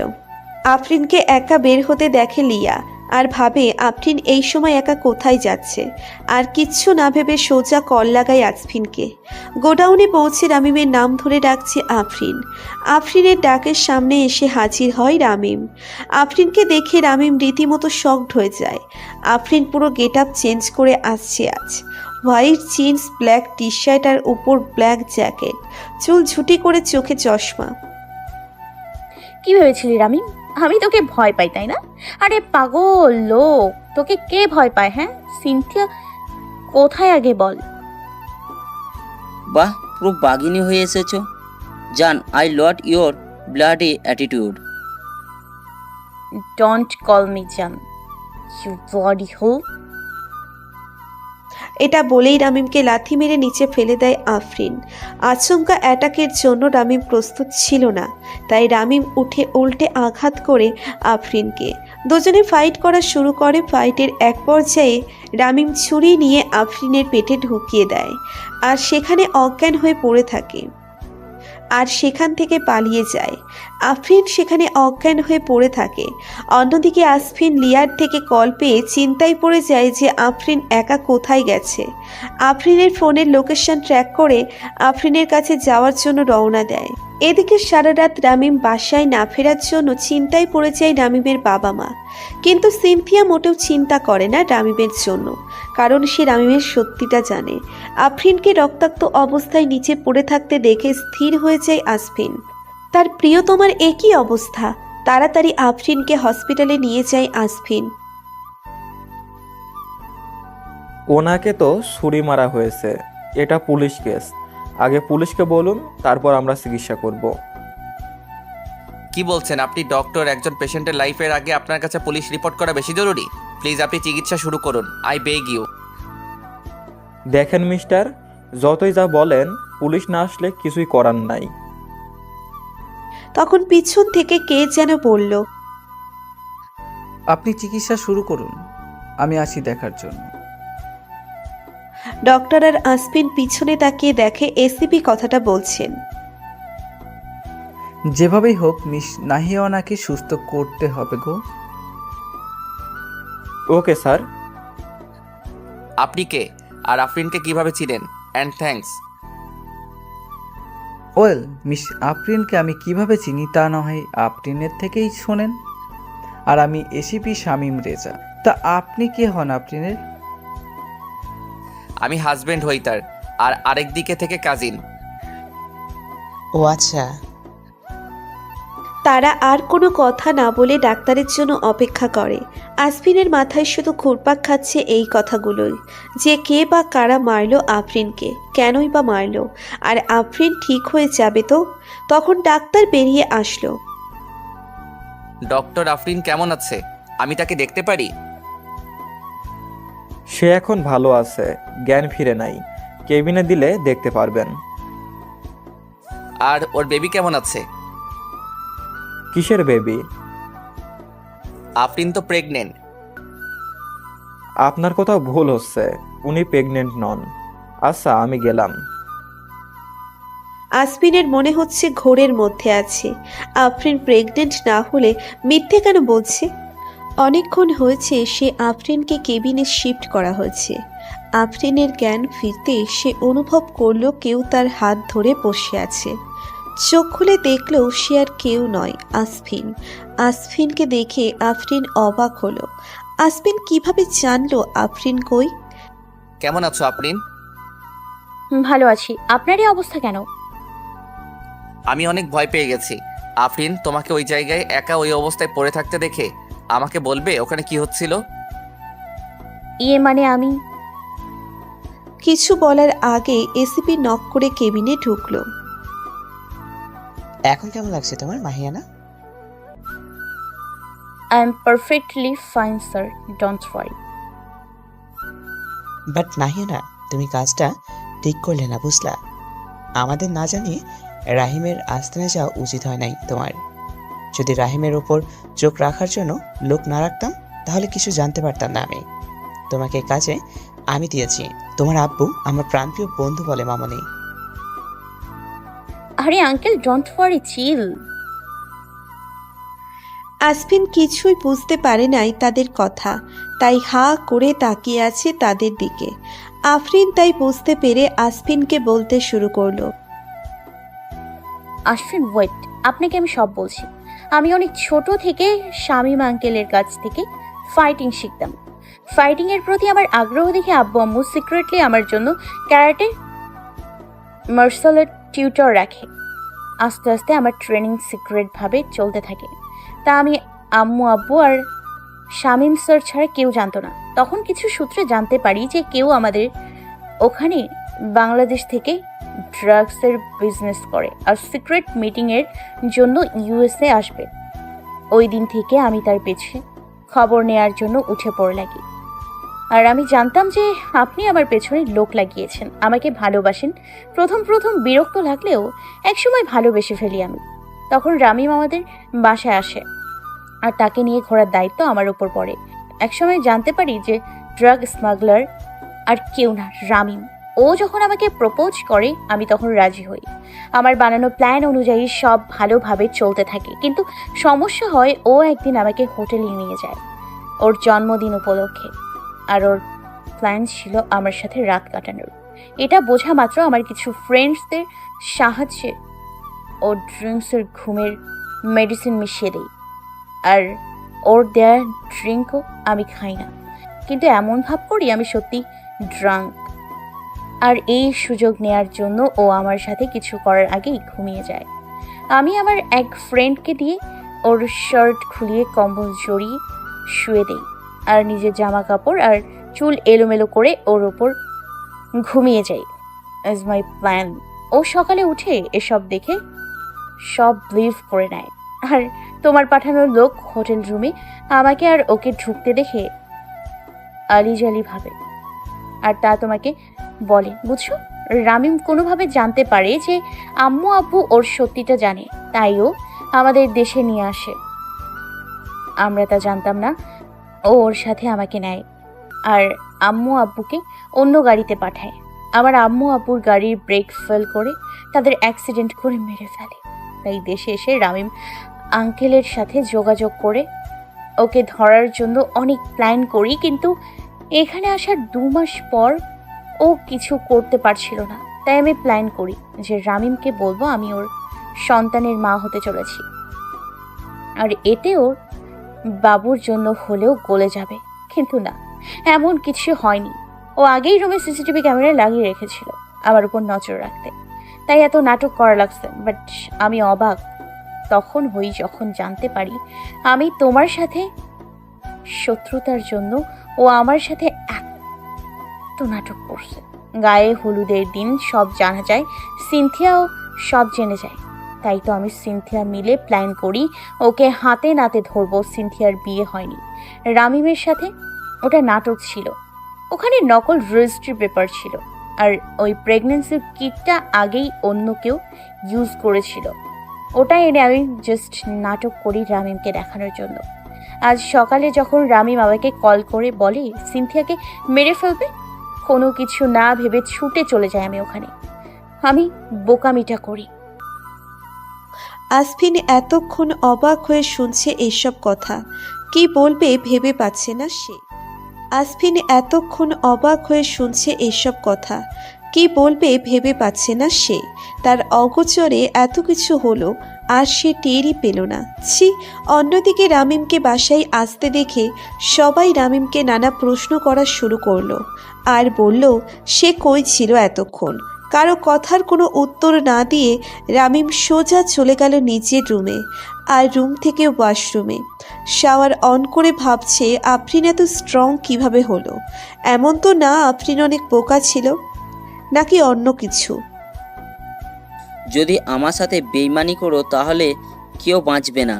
আফরিনকে একা বের হতে দেখে লিয়া আর ভাবে আফরিন এই সময় একা কোথায় যাচ্ছে। আর কিচ্ছু না ভেবে সোজা কল লাগায় আসফিনকে। গোডাউনে পৌঁছে রামিমের নাম ধরে ডাকছে আফরিন। আফরিনের ডাকের সামনে এসে হাজির হয় রামিম। আফরিনকে দেখে রামিম রীতিমতো শকড হয়ে যায়। আফরিন পুরো গেট আপ চেঞ্জ করে আসছে আজ। White jeans, black T-shirt আর উপর ব্ল্যাক জ্যাকেট, চুল ঝুটি করে, চোখে চশমা। কি ভেবেছিলি রামিম আমি তোকে ভয় পাই, তাই না? আরে পাগল লোক, তোকে কে ভয় পায়? হ্যাঁ, সিনথিয়া কোথায় আগে বল। বাহ, পুরো বাঘিনী হয়ে এসেছো। জান, I lot your bloody attitude. Don't call me জান, ইউ ব্লডি হোল। এটা বলেই রামিমকে লাথি মেরে নিচে ফেলে দেয় আফরিন। আচমকা অ্যাটাকের জন্য রামিম প্রস্তুত ছিল না, তাই রামিম উঠে উল্টে আঘাত করে আফরিনকে। দুজনে ফাইট করা শুরু করে। ফাইটের এক পর্যায়ে রামিম ছুরি নিয়ে আফরিনের পেটে ঢুকিয়ে দেয় আর সেখানে অজ্ঞান হয়ে পড়ে থাকে আর সেখান থেকে পালিয়ে যায়। আফরিন সেখানে অজ্ঞান হয়ে পড়ে থাকে। অন্যদিকে আসফিন লিয়ার থেকে কল পেয়ে চিন্তায় পড়ে যায় যে আফরিন একা কোথায় গেছে। আফরিনের ফোনের লোকেশন ট্র্যাক করে আফরিনের কাছে যাওয়ার জন্য রওনা দেয়। এদিকে সারা রাত রামিম বাসায় না ফেরার জন্য চিন্তায় পড়ে যায় রামিমের বাবা মা। কিন্তু সিনথিয়া মোটেও চিন্তা করে না রামিমের জন্য, কারণ সে রামিমের সত্যিটা জানে। আফরিনকে রক্তাক্ত অবস্থায় নিচে পড়ে থাকতে দেখে স্থির হয়ে যায় আসফিন। তার প্রিয়তমার একই অবস্থা। তাড়াতাড়ি আফরিনকে হসপিটালে নিয়ে যায় আসফিন। ওনাকে তো ছুরি মারা হয়েছে, এটা পুলিশ কেস। আগে পুলিশকে বলুন, তারপর আমরা চিকিৎসা করব। কি বলছেন আপনি? ডক্টর, একজন পেশেন্টের লাইফের আগে আপনার কাছে পুলিশ রিপোর্ট করা বেশি জরুরি? প্লিজ আপনি চিকিৎসা শুরু করুন, আই বেগ ইউ। দেখেন মিস্টার, যতই যা বলেন, পুলিশ না আসলে কিছুই করার নাই। তখন পিছন থেকে কে যেন বলল, আপনি চিকিৎসা শুরু করুন, আমি আছি দেখার জন্য। ডক্টর আর আসফিন পিছনে তাকিয়ে দেখে এসিপি কথাটা বলছেন। যেভাবেই হোক মিস নাহিয়ানাকে সুস্থ করতে হবে গো। Okay sir. আপনি কে আর আফরিনকে কিভাবে চিনেন? And thanks. ওয়েল, মিস আফরিনকে আমি কিভাবে চিনি তা না হয় আফরিনের থেকেই শোনেন। আর আমি এসিপি শামীম রেজা। তা আপনি কে হন আফরিনের? আমি হাজবেন্ড হই তার, আর আরেক দিকে থেকে কাজিন। ও আচ্ছা। তারা আর কোনো কথা না বলে ডাক্তারের জন্য অপেক্ষা করে। আসফিনের মাথায় শুধু ঘুরপাক খাচ্ছে এই কথাগুলোই, যে কে বা কারা মারলো আফরিনকে, কেনই বা মারলো, আর আফরিন ঠিক হয়ে যাবে তো। তখন ডাক্তার বেরিয়ে আসলো। ডক্টর, আফরিন কেমন আছে? আমি তাকে দেখতে পারি? সে এখন ভালো আছে, জ্ঞান ফিরে নাই। কেবিনে দিলে দেখতে পারবেন। আর ওর বেবি কেমন আছে? কিসের বেবি? আফরিন তো প্রেগনেন্ট। আপনার কোথাও ভুল হচ্ছে, উনি প্রেগনেন্ট নন। আচ্ছা, আমি গেলাম। আসফিনের মনে হচ্ছে ঘোরের মধ্যে আছে। আফরিন প্রেগনেন্ট না হলে মিথ্যে কেন বলছে? অনেকক্ষণ হয়েছে সে আফরিনকে কেবিনে শিফট করা হয়েছে। আফরিনের জ্ঞান ফিরতে সে অনুভব করলো কেউ তার হাত ধরে বসে আছে। চোখ খুলে দেখলো সে আর কেউ নয়, আসফিন। আসফিনকে দেখে আফরিন অবাক হলো। আসফিন কিভাবে জানলো আফরিন কই? কেমন আছো আফরিন? ভালো আছি। আপনার এই অবস্থা কেন? আমি অনেক ভয় পেয়ে গেছি। আফরিন, তোমাকে ওই জায়গায় একা ওই অবস্থায় পড়ে থাকতে দেখে আমাকে বলবে ওখানে কি হচ্ছিল? মানে আমি কিছু বলার আগে এসিপি নক করে কেবিনে ঢুকলো। এখন কেমন লাগছে তোমার Mahiyana? I am perfectly fine sir, don't worry. But Mahiyana, তুমি কাজটা ঠিক করলে না, বুঝলা? আমাদের না জানিয়ে রাহিমের আস্তানায় যাওয়া উচিত হয় নাই তোমার। যদি রাহিমের ওপর চোখ রাখার জন্য লোক না রাখতাম তাহলে কিছু জানতে পারতাম না আমি। তোমাকে কাজে আমি দিয়েছি। তোমার আব্বু আমার প্রাণপ্রিয় বন্ধু বলে মামনি। আরে আঙ্কেল, ডোন্ট ওয়ারি, চিল। আসফিন কিছুই বুঝতে পারে নাই তাদের কথা, তাই হা করে তাকিয়ে আছে তাদের দিকে। আফরিন তাই বুঝতে পেরে আসফিনকে বলতে শুরু করলো। আশফিন ওয়েট, আপনাকে আমি সব বলছি। আমি অনেক ছোট থেকে শামীম আঙ্কেলের কাছ থেকে ফাইটিং শিখতাম। ফাইটিং এর প্রতি আমার আগ্রহ দেখে আব্বু আম্মু সিক্রেটলি আমার জন্য ক্যারাটে মার্শাল আর্ট টিউটর রাখে। আস্তে আস্তে আমার ট্রেনিং সিক্রেট ভাবে চলতে থাকে। তা আমি আম্মু আব্বু আর শামীম স্যার ছাড়া কেউ জানতো না। তখন কিছু সূত্রে জানতে পারি যে কেউ আমাদের ওখানে বাংলাদেশ থেকে ড্রাগসের বিজনেস করে আর সিক্রেট মিটিংয়ের জন্য ইউএসএ আসবে। ওই দিন থেকে আমি তার পেছনে খবর নেয়ার জন্য উঠে পড়ে লাগি। আর আমি জানতাম যে আপনি আমার পেছনে লোক লাগিয়েছেন, আমাকে ভালোবাসেন। প্রথম প্রথম বিরক্ত লাগলেও একসময় ভালোবেসে ফেলি আমি। তখন রামিম আমাদের বাসায় আসে আর তাকে নিয়ে ঘোরার দায়িত্ব আমার উপর পড়ে। একসময় জানতে পারি যে ড্রাগ স্মাগলার আর কেউ না, রামিম। ও যখন আমাকে প্রপোজ করে আমি তখন রাজি হই। আমার বানানো প্ল্যান অনুযায়ী সব ভালোভাবে চলতে থাকে, কিন্তু সমস্যা হয় ও একদিন আমাকে হোটেলে নিয়ে যায় ওর জন্মদিন উপলক্ষে। আর ওর প্ল্যান ছিল আমার সাথে রাত কাটানোর। এটা বোঝা মাত্র আমার কিছু ফ্রেন্ডসদের সাহায্যে ও ড্রিঙ্কসের ঘুমের মেডিসিন মিশিয়ে দেই। আর ওর দেয়ার ড্রিঙ্কও আমি খাই না, কিন্তু এমন ভাব করি আমি সত্যি ড্রাঙ্ক। আর এই সুযোগ নেয়ার জন্য ও আমার সাথে কিছু করার আগেই ঘুমিয়ে যায়। আমি আমার এক ফ্রেন্ডকে দিয়ে ওর শার্ট খুলিয়ে কম্বল জড়িয়ে শুয়ে দেই আর নিজের জামা কাপড় আর চুল এলোমেলো করে ওর ওপর ঘুমিয়ে যাই। Is my plan. ও সকালে উঠে এসব দেখে সব বিলিভ করে নেয়। আর তোমার পাঠানো লোক হোটেল রুমে আমাকে আর ওকে ঢুকতে দেখে আলিজালি ভাবে, আর তা তোমাকে বলে, বুঝছো? রামিম কোনোভাবে জানতে পারে যে আম্মু আব্বু ওর সত্যিটা জানে, তাই ও আমাদের দেশে নিয়ে আসে। আমরা তা জানতাম না। ও ওর সাথে আমাকে নেয় আর আম্মু আব্বুকে অন্য গাড়িতে পাঠায়। আমার আম্মু আব্বুর গাড়ির ব্রেক ফেল করে তাদের অ্যাক্সিডেন্ট করে মেরে ফেলে। তাই দেশে এসে রামিম আঙ্কেলের সাথে যোগাযোগ করে ওকে ধরার জন্য অনেক প্ল্যান করি, কিন্তু এখানে আসার 2 মাস পর ও কিছু করতে পারছিল না। তাই আমি প্ল্যান করি যে রামিমকে বলবো আমি ওর সন্তানের মা হতে চলেছি, আর এতে ওর বাবুর জন্য হলেও গলে যাবে। কিন্তু না, এমন কিছু হয়নি। ও আগেই রুমে সিসিটিভি ক্যামেরা লাগিয়ে রেখেছিল আমার উপর নজর রাখতে, তাই এত নাটক করা লাগছে। বাট আমি অবাক তখন হই যখন জানতে পারি আমি তোমার সাথে শত্রুতার জন্য ও আমার সাথে এত নাটক করছে। গায়ে হলুদের দিন সব জানা যায়, সিনথিয়াও সব জেনে যায়। তাই তো আমি সিনথিয়া মিলে প্ল্যান করি ওকে হাতে নাতে ধরবো। সিনথিয়ার বিয়ে হয়নি রামিমের সাথে, ওটা নাটক ছিল। ওখানে নকল রেজিস্ট্রি পেপার ছিল, আর ওই প্রেগনেন্সির কিটটা আগেই অন্য কেউ ইউজ করেছিল। ওটা এনে আমি জাস্ট নাটক করি রামিমকে দেখানোর জন্য। আজ সকালে যখন রামিম আমাকে কল করে বলে সিনথিয়াকে মেরে ফেলবে, কোনো কিছু না ভেবে ছুটে চলে যাই আমি ওখানে। আমি বোকামিটা করি। আসফিন এতক্ষণ অবাক হয়ে শুনছে এইসব কথা। কি বলবে ভেবে পাচ্ছে না সে। আসফিন এতক্ষণ অবাক হয়ে শুনছে এসব কথা। কি বলবে ভেবে পাচ্ছে না সে। তার অগোচরে এত কিছু হলো আর সে টেরই পেল না। ছি। অন্যদিকে রামিমকে বাসায় আসতে দেখে সবাই রামিমকে নানা প্রশ্ন করা শুরু করলো আর বলল সে কই ছিল এতক্ষণ। কারো কথার কোনো উত্তর না দিয়ে রামিম সোজা চলে গেল নিজের রুমে আর রুম থেকে ওয়াশরুমে। শাওয়ার অন করে ভাবছে আফরিন এত স্ট্রং কিভাবে হলো। এমন তো না আফরিন অনেক বোকা ছিল, নাকি অন্য কিছু। যদি আমার সাথে বেইমানি করো তাহলে কেউ বাঁচবে না।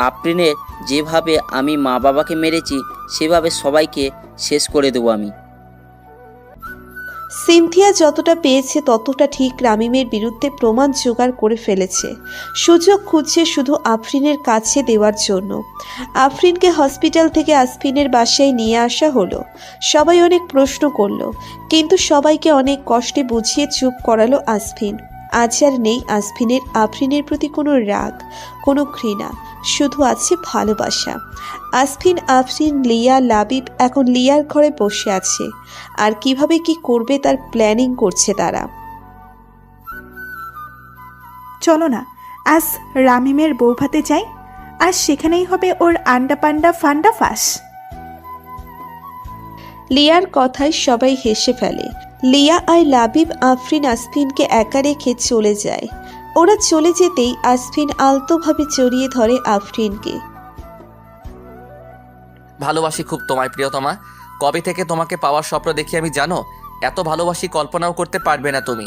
আফরিনের যেভাবে আমি মা বাবাকে মেরেছি সেভাবে সবাইকে শেষ করে দেবো আমি। সিনথিয়া যতটা পেয়েছে ততটা ঠিক রামিমের বিরুদ্ধে প্রমাণ জোগাড় করে ফেলেছে। সুযোগ খুঁজছে শুধু আফরিনের কাছে দেওয়ার জন্য। আফরিনকে হসপিটাল থেকে আসফিনের বাসায় নিয়ে আসা হলো। সবাই অনেক প্রশ্ন করলো, কিন্তু সবাইকে অনেক কষ্টে বুঝিয়ে চুপ করালো আসফিন। আজ আর নেই আফরিনের প্রতি কোনো রাগ, কোনো ঘৃণা, শুধু আছে ভালোবাসা। আসফিন, আফরিন, লিয়া, লাবিব এখন লিয়ার ঘরে বসে আছে আর কিভাবে কি করবে তার প্ল্যানিং করছে তারা। চলো না আজ রামিমের বৌভাতে যাই, আর সেখানেই হবে ওর আন্ডা পান্ডা ফান্ডা ফাঁস। লিয়ার কথায় সবাই হেসে ফেলে। লিয়া আর লাবিব আফরিন আসফিনকে একা রেখে চলে যায়। ওরা চলে যেতেই আসফিন আলতোভাবে জড়িয়ে ধরে আফরিনকে। ভালোবাসি খুব তোমায় প্রিয়তমা। কবে থেকে তোমাকে পাওয়ার স্বপ্ন দেখি আমি জানো। এত ভালোবাসি কল্পনাও করতে পারবে না তুমি।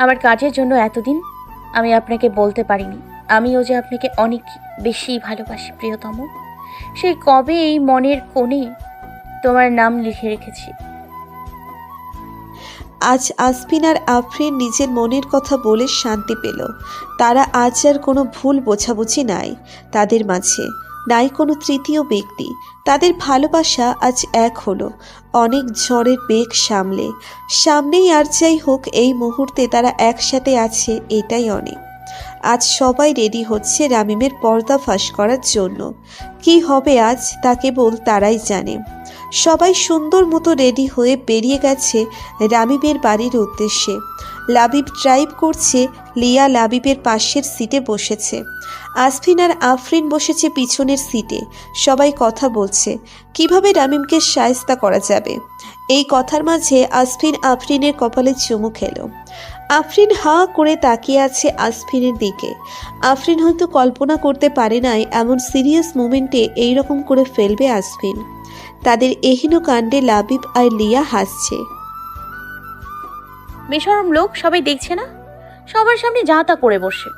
আমার কাজের জন্য এতদিন আমি আপনাকে বলতে পারিনি আমিও যে আপনাকে অনেক বেশি ভালোবাসি প্রিয়তম। সেই কবে এই মনের কোণে তোমার নাম লিখে রেখেছি। আজ আসফিন আর আফরিন নিজের মনের কথা বলে শান্তি পেল। তারা আজ আর কোনো ভুল বোঝাবুঝি নাই তাদের মাঝে, নাই কোনো তৃতীয় ব্যক্তি। তাদের ভালোবাসা আজ এক হলো অনেক ঝড়ের বেগ সামনেই। আর যাই হোক, এই মুহূর্তে তারা একসাথে আছে, এটাই অনেক। আজ সবাই রেডি হচ্ছে রামিমের পর্দা ফাঁস করার জন্য। কি হবে আজ তা কেবল তারাই জানে। সবাই সুন্দর মতো রেডি হয়ে বেরিয়ে গেছে রামিমের বাড়ির উদ্দেশ্যে। লাবিব ড্রাইভ করছে, লিয়া লাবিবের পাশের সিটে বসেছে। আসফিন আর আফরিন বসেছে পিছনের সিটে। সবাই কথা বলছে কিভাবে রামিমকে শায়েস্তা করা যাবে। এই কথার মাঝে আসফিন আফরিনের কপালে চুমু খেল। আফরিন হাঁ করে তাকিয়ে আছে আসফিনের দিকে। আফরিন হয়তো কল্পনা করতে পারে নাই এমন সিরিয়াস মোমেন্টে এইরকম করে ফেলবে আসফিন। তাদের এহেন কাণ্ডে লাবিব আর লিয়া হাসছে। বেশরম লোক, সবাই দেখছে না? সবার সামনে যা তা করে বসে।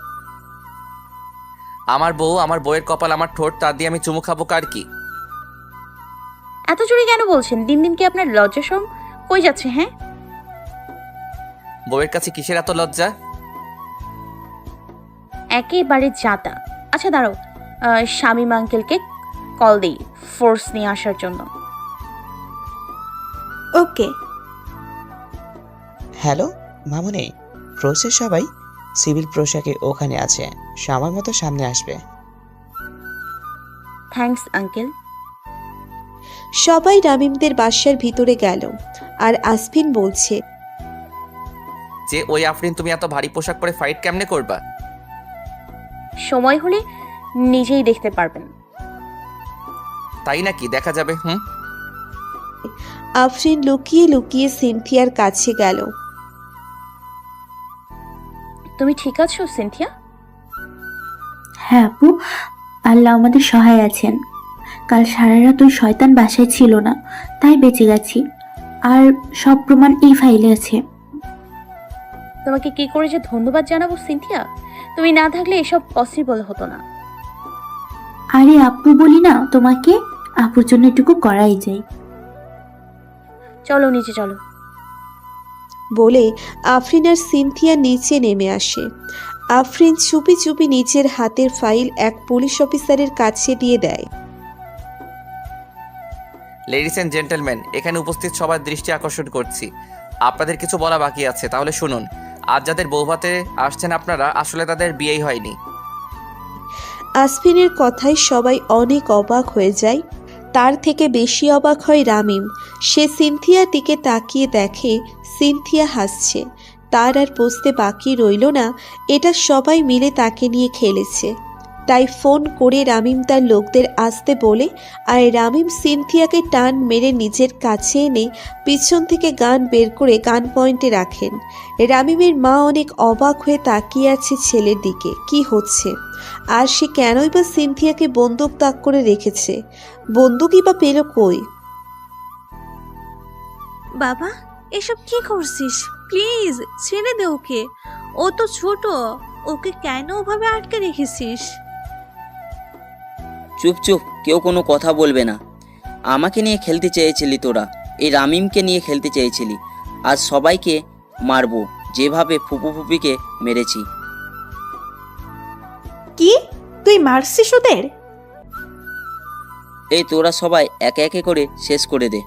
আমার বউ, আমার বউয়ের কপাল আমার ঠোঁট, তা দিয়ে আমি চুমু খাবো কার কি? এত জোরে কেন বলছেন? দিন দিন কি আপনার লজ্জা শরম কই যাচ্ছে? হ্যাঁ, বউয়ের কাছে কিসের এত লজ্জা? একেবারে জাতা। আচ্ছা দাঁড়াও, শামীম আঙ্কেলকে কল দিই ফোর্স নিয়ে আসার জন্য। ওকে। হ্যালো মামুনি, ফোর্সের সবাই সিভিল পোশাকে ওখানে আছে, সময় মতো সামনে আসবে। Thanks uncle. সবাই রামিমদের বাসার ভিতরে গেল আর আসফিন বলছে, যে ওই আফরিন তুমি এত ভারী পোশাক পরে ফাইট কেমনে করবা? সময় হলে নিজেই দেখতে পারবেন। তাই নাকি? দেখা যাবে। আফরিন লুকিয়ে লুকিয়ে সিনথিয়ার কাছে গেল। তুমি ঠিক আছো সিনথিয়া? হ্যাঁ আপু, আল্লাহ আমাদের সহায় আছেন। কাল সারা রাত ওই শয়তান বাসায় ছিল না, তাই বেঁচে গেছি। আর সব প্রমাণ এই ফাইলে আছে। তোমাকে কি করে যে ধন্যবাদ জানাবো সিনথিয়া, তুমি না থাকলে এসব পসিবল হতো না। আরে আপু বলি না তোমাকে, আপুর জন্য এটুকু করাই যায়। চলো নিচে চলো বলে আফরিন আর সিনথিয়া নিচে নেমে আসে। আফরিন চুপি চুপি নিচের হাতের ফাইল এক পুলিশ অফিসারের কাছে দিয়ে দেয়। লেডিস এন্ড জেন্টলম্যান, এখানে উপস্থিত সবার দৃষ্টি আকর্ষণ করছি। আপনাদের কিছু বলা বাকি আছে, তাহলে শুনুন। আজ যাদের বৌভাতে আসছেন আপনারা, আসলে তাদের বিয়েই হয়নি। আসফিনের কথায় সবাই অনেক অবাক হয়ে যায়। তার থেকে বেশি অবাক হয় রামিম। সে সিনথিয়ার দিকে তাকিয়ে দেখে সিনথিয়া হাসছে। তার আর বুঝতে বাকি রইল না এটা সবাই মিলে তাকে নিয়ে খেলেছে। তাই ফোন করে রামিম তার লোকদের আসতে বলে, আর রামিম সিনথিয়াকে টান মেরে নিজের কাছে এনে পিছন থেকে গান বের করে গান পয়েন্টে রাখেন। রামিমের মা অনেক অবাক হয়ে তাকিয়ে আছে ছেলের দিকে, কি হচ্ছে, আর সে কেনই বা সিনথিয়াকে বন্দুক তাক করে রেখেছে, বন্দুকই বা পেল কই? বাবা, এসব কি করছিস? প্লিজ ছেড়ে দে ওকে, ও তো ছোট, ওকে কেন ওভাবে আটকে রেখেছিস? চুপ চুপ, কেউ কোনো কথা বলবে না। আমাকে নিয়ে খেলতে চেয়েছিলি তোরা, এই রামিমকে নিয়ে খেলতে চেয়েছিলি। আজ সবাইকে মারবো যেভাবে ফুপু ফুপিকে মেরেছি। কি তুই মারছিস ওদের? এই তোরা সবাই একে একে করে শেষ করে দে।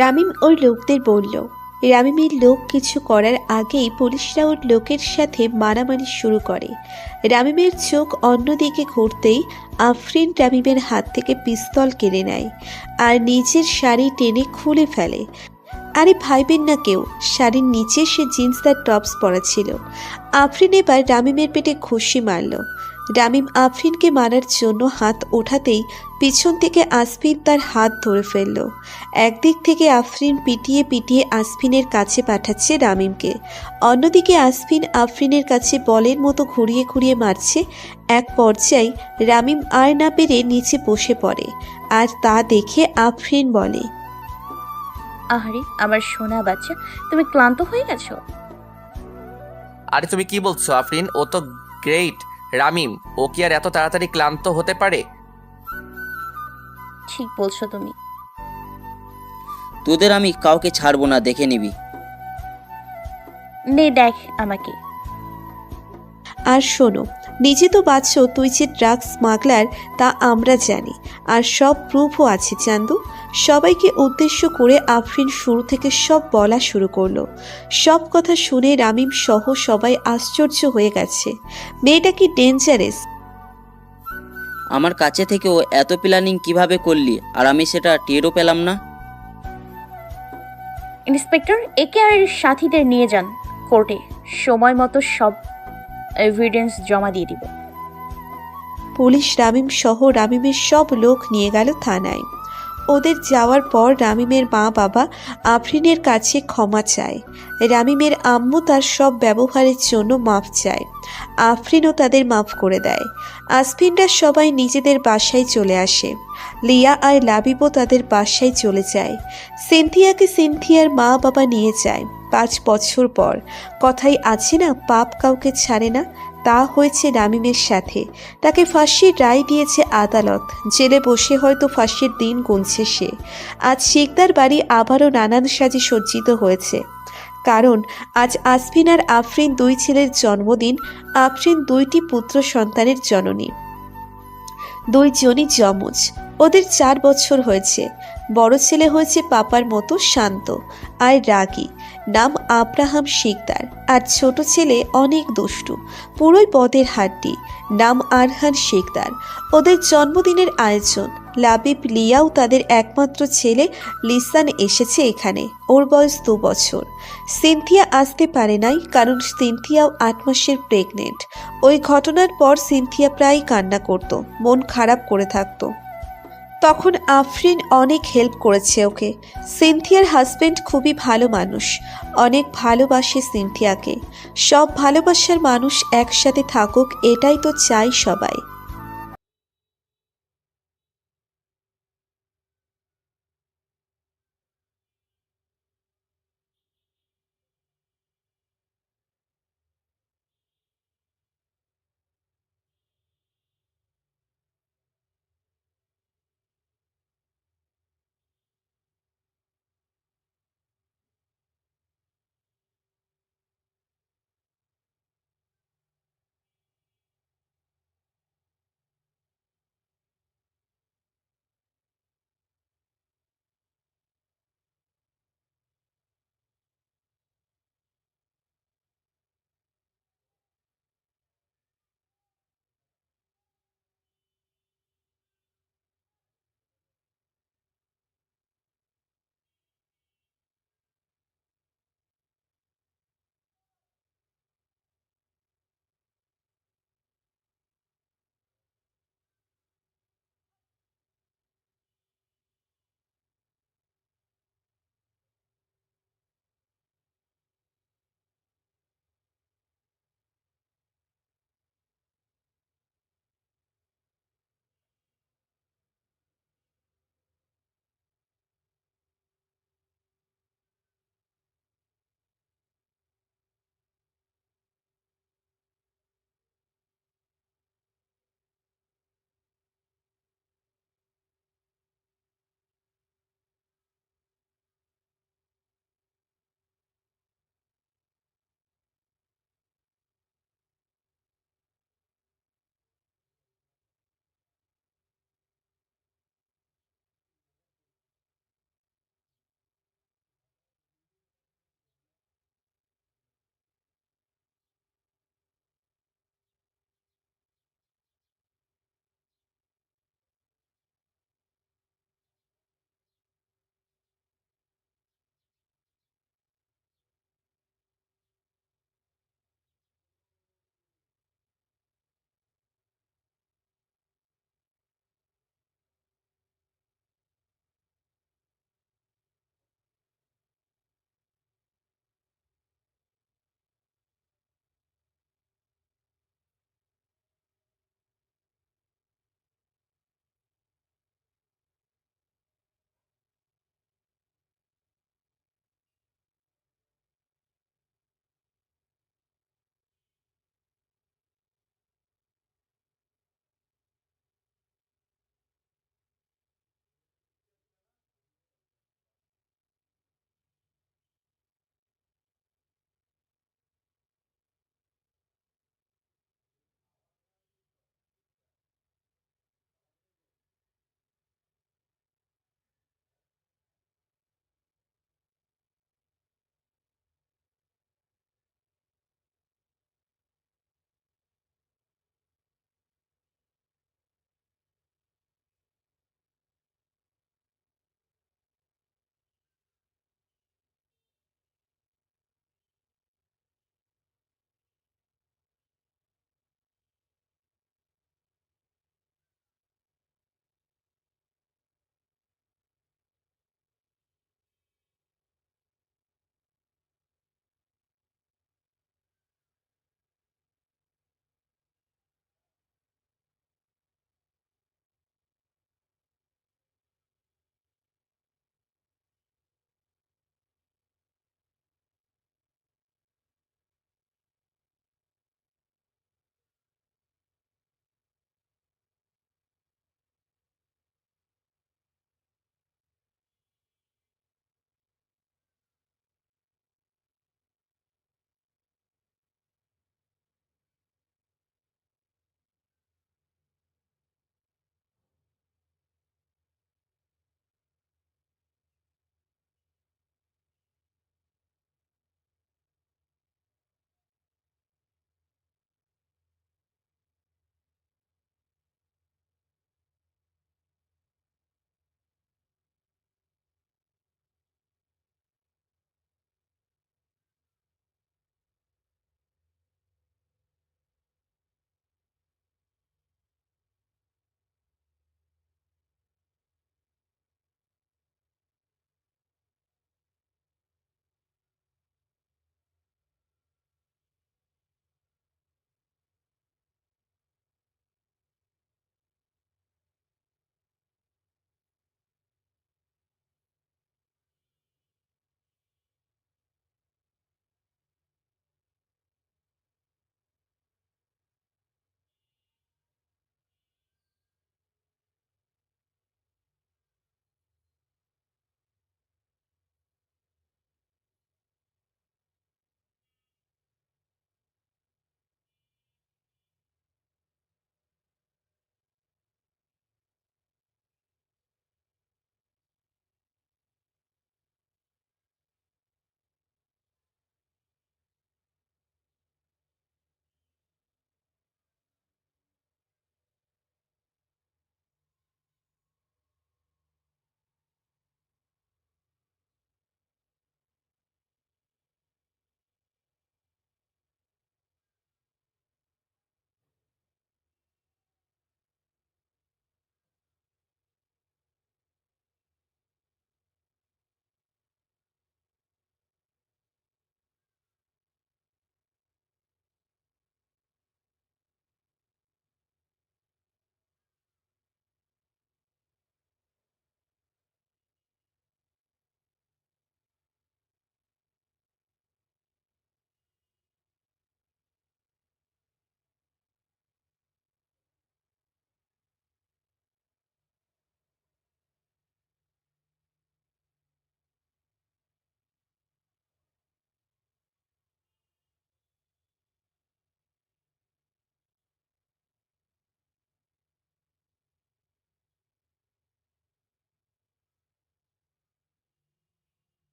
রামিম ওর লোকদের বলল। রামিমের লোক কিছু করার আগেই পুলিশরা ওর লোকের সাথে মারামারি শুরু করে। রামিমের চোখ অন্যদিকে ঘুরতেই আফরিন রামিমের হাত থেকে পিস্তল কেড়ে নেয় আর নিজের শাড়ি টেনে খুলে ফেলে। আরে ভাইবেন না কেউ, শাড়ির নিচে সে জিন্স আর টপস পরা ছিল। আফরিন এবার রামিমের পেটে ঘুষি মারল। রামিম আফরিনকে মারার জন্য হাত ওঠাতেই পিছন থেকে আসফিন তার হাত ধরে ফেলল। একদিক থেকে আফরিন পিটিয়ে পিটিয়ে আসফিনের কাছে পাঠাচ্ছে রামিমকে, অন্যদিকে আসফিন আফরিনের কাছে বলের মতো ঘুরিয়ে ঘুরিয়ে মারছে। এক পর্যায়ে রামিম আর না পেরে নিচে বসে পড়ে, আর তা দেখে আফরিন বলে, আহারে আমার সোনা বাচ্চা, তুমি ক্লান্ত হয়ে গেছো? আরে তুমি কি বলছো আফরিন? ও তো গ্রেট। রামিম, ও কি আর এত তাড়াতাড়ি ক্লান্ত হতে পারে? ঠিক বলছো তুমি। তোদের আমি কাউকে ছাড়বো না, দেখে নিবি। নে দেখ আমাকে। আর শোনো, নিজে তো বাঁচো, তুই যে ড্রাগস স্মাগলার তা আমরা জানি, আর সব প্রুফও আছে চান্দু। সবাইকে উদ্দেশ্য করে আফরিন শুরু থেকে সব বলা শুরু করলো। সব কথা শুনে রামিম সহ সবাই আশ্চর্য হয়ে গেছে। মেয়েটা কি ডেঞ্জারাস! আমার কাছে থেকেও এত প্ল্যানিং কিভাবে করলি, আর আমি সেটা টেরও পেলাম না? ইন্সপেক্টর, একে আর সাথীদের নিয়ে যান কোর্টে, সময় মতো সব এভিডেন্স জমা দিয়ে দিব। পুলিশ রামিম সহ রামিমের সব লোক নিয়ে গেল থানায়। ওদের যাওয়ার পর রামিমের মা বাবা আফরিনের কাছে ক্ষমা চায়। রামিমের আম্মু তার সব ব্যবহারের জন্য মাফ চায়। আফরিনও তাদের মাফ করে দেয়। আসফিনরা সবাই নিজেদের বাসায় চলে আসে। লিয়া আর লাবিবও তাদের বাসায় চলে যায়। সিনথিয়াকে সিনথিয়ার মা বাবা নিয়ে যায় 5 বছর পর। কথাই আছে না, পাপ কাউকে ছাড়ে না, তা হয়েছে রামিমের সাথে। তাকে ফাঁসির রায় দিয়েছে আদালত। জেলে বসে হয়তো ফাঁসির দিন গুনছে সে। আজ শিকদার বাড়ি আবারও নানান সাজে সজ্জিত হয়েছে, কারণ আজ আসফিন আর আফরিন 2 ছেলের জন্মদিন। আফরিন 2টি পুত্র সন্তানের জননী, 2 জনই যমজ। ওদের 4 বছর হয়েছে। বড় ছেলে হয়েছে পাপার মতো শান্ত আর রাগী, নাম আব্রাহাম শিকদার। আর ছোট ছেলে অনেক দুষ্টু, পুরোই পদের হাড্ডি, নাম আরহান শিকদার। ওদের জন্মদিনের আয়োজন। লাবিব, লিয়াও তাদের একমাত্র ছেলে লিসান এসেছে এখানে। ওর বয়স 2 বছর। সিনথিয়া আসতে পারে নাই, কারণ সিনথিয়াও 8 মাসের প্রেগনেন্ট। ওই ঘটনার পর সিনথিয়া প্রায় কান্না করত, মন খারাপ করে থাকতো। তখন আফরিন অনেক হেল্প করেছে ওকে। সিনথিয়ার হাজবেন্ড খুবই ভালো মানুষ, অনেক ভালোবাসে সিনথিয়াকে। সব ভালোবাসার মানুষ একসাথে থাকুক, এটাই তো চাই সবাই।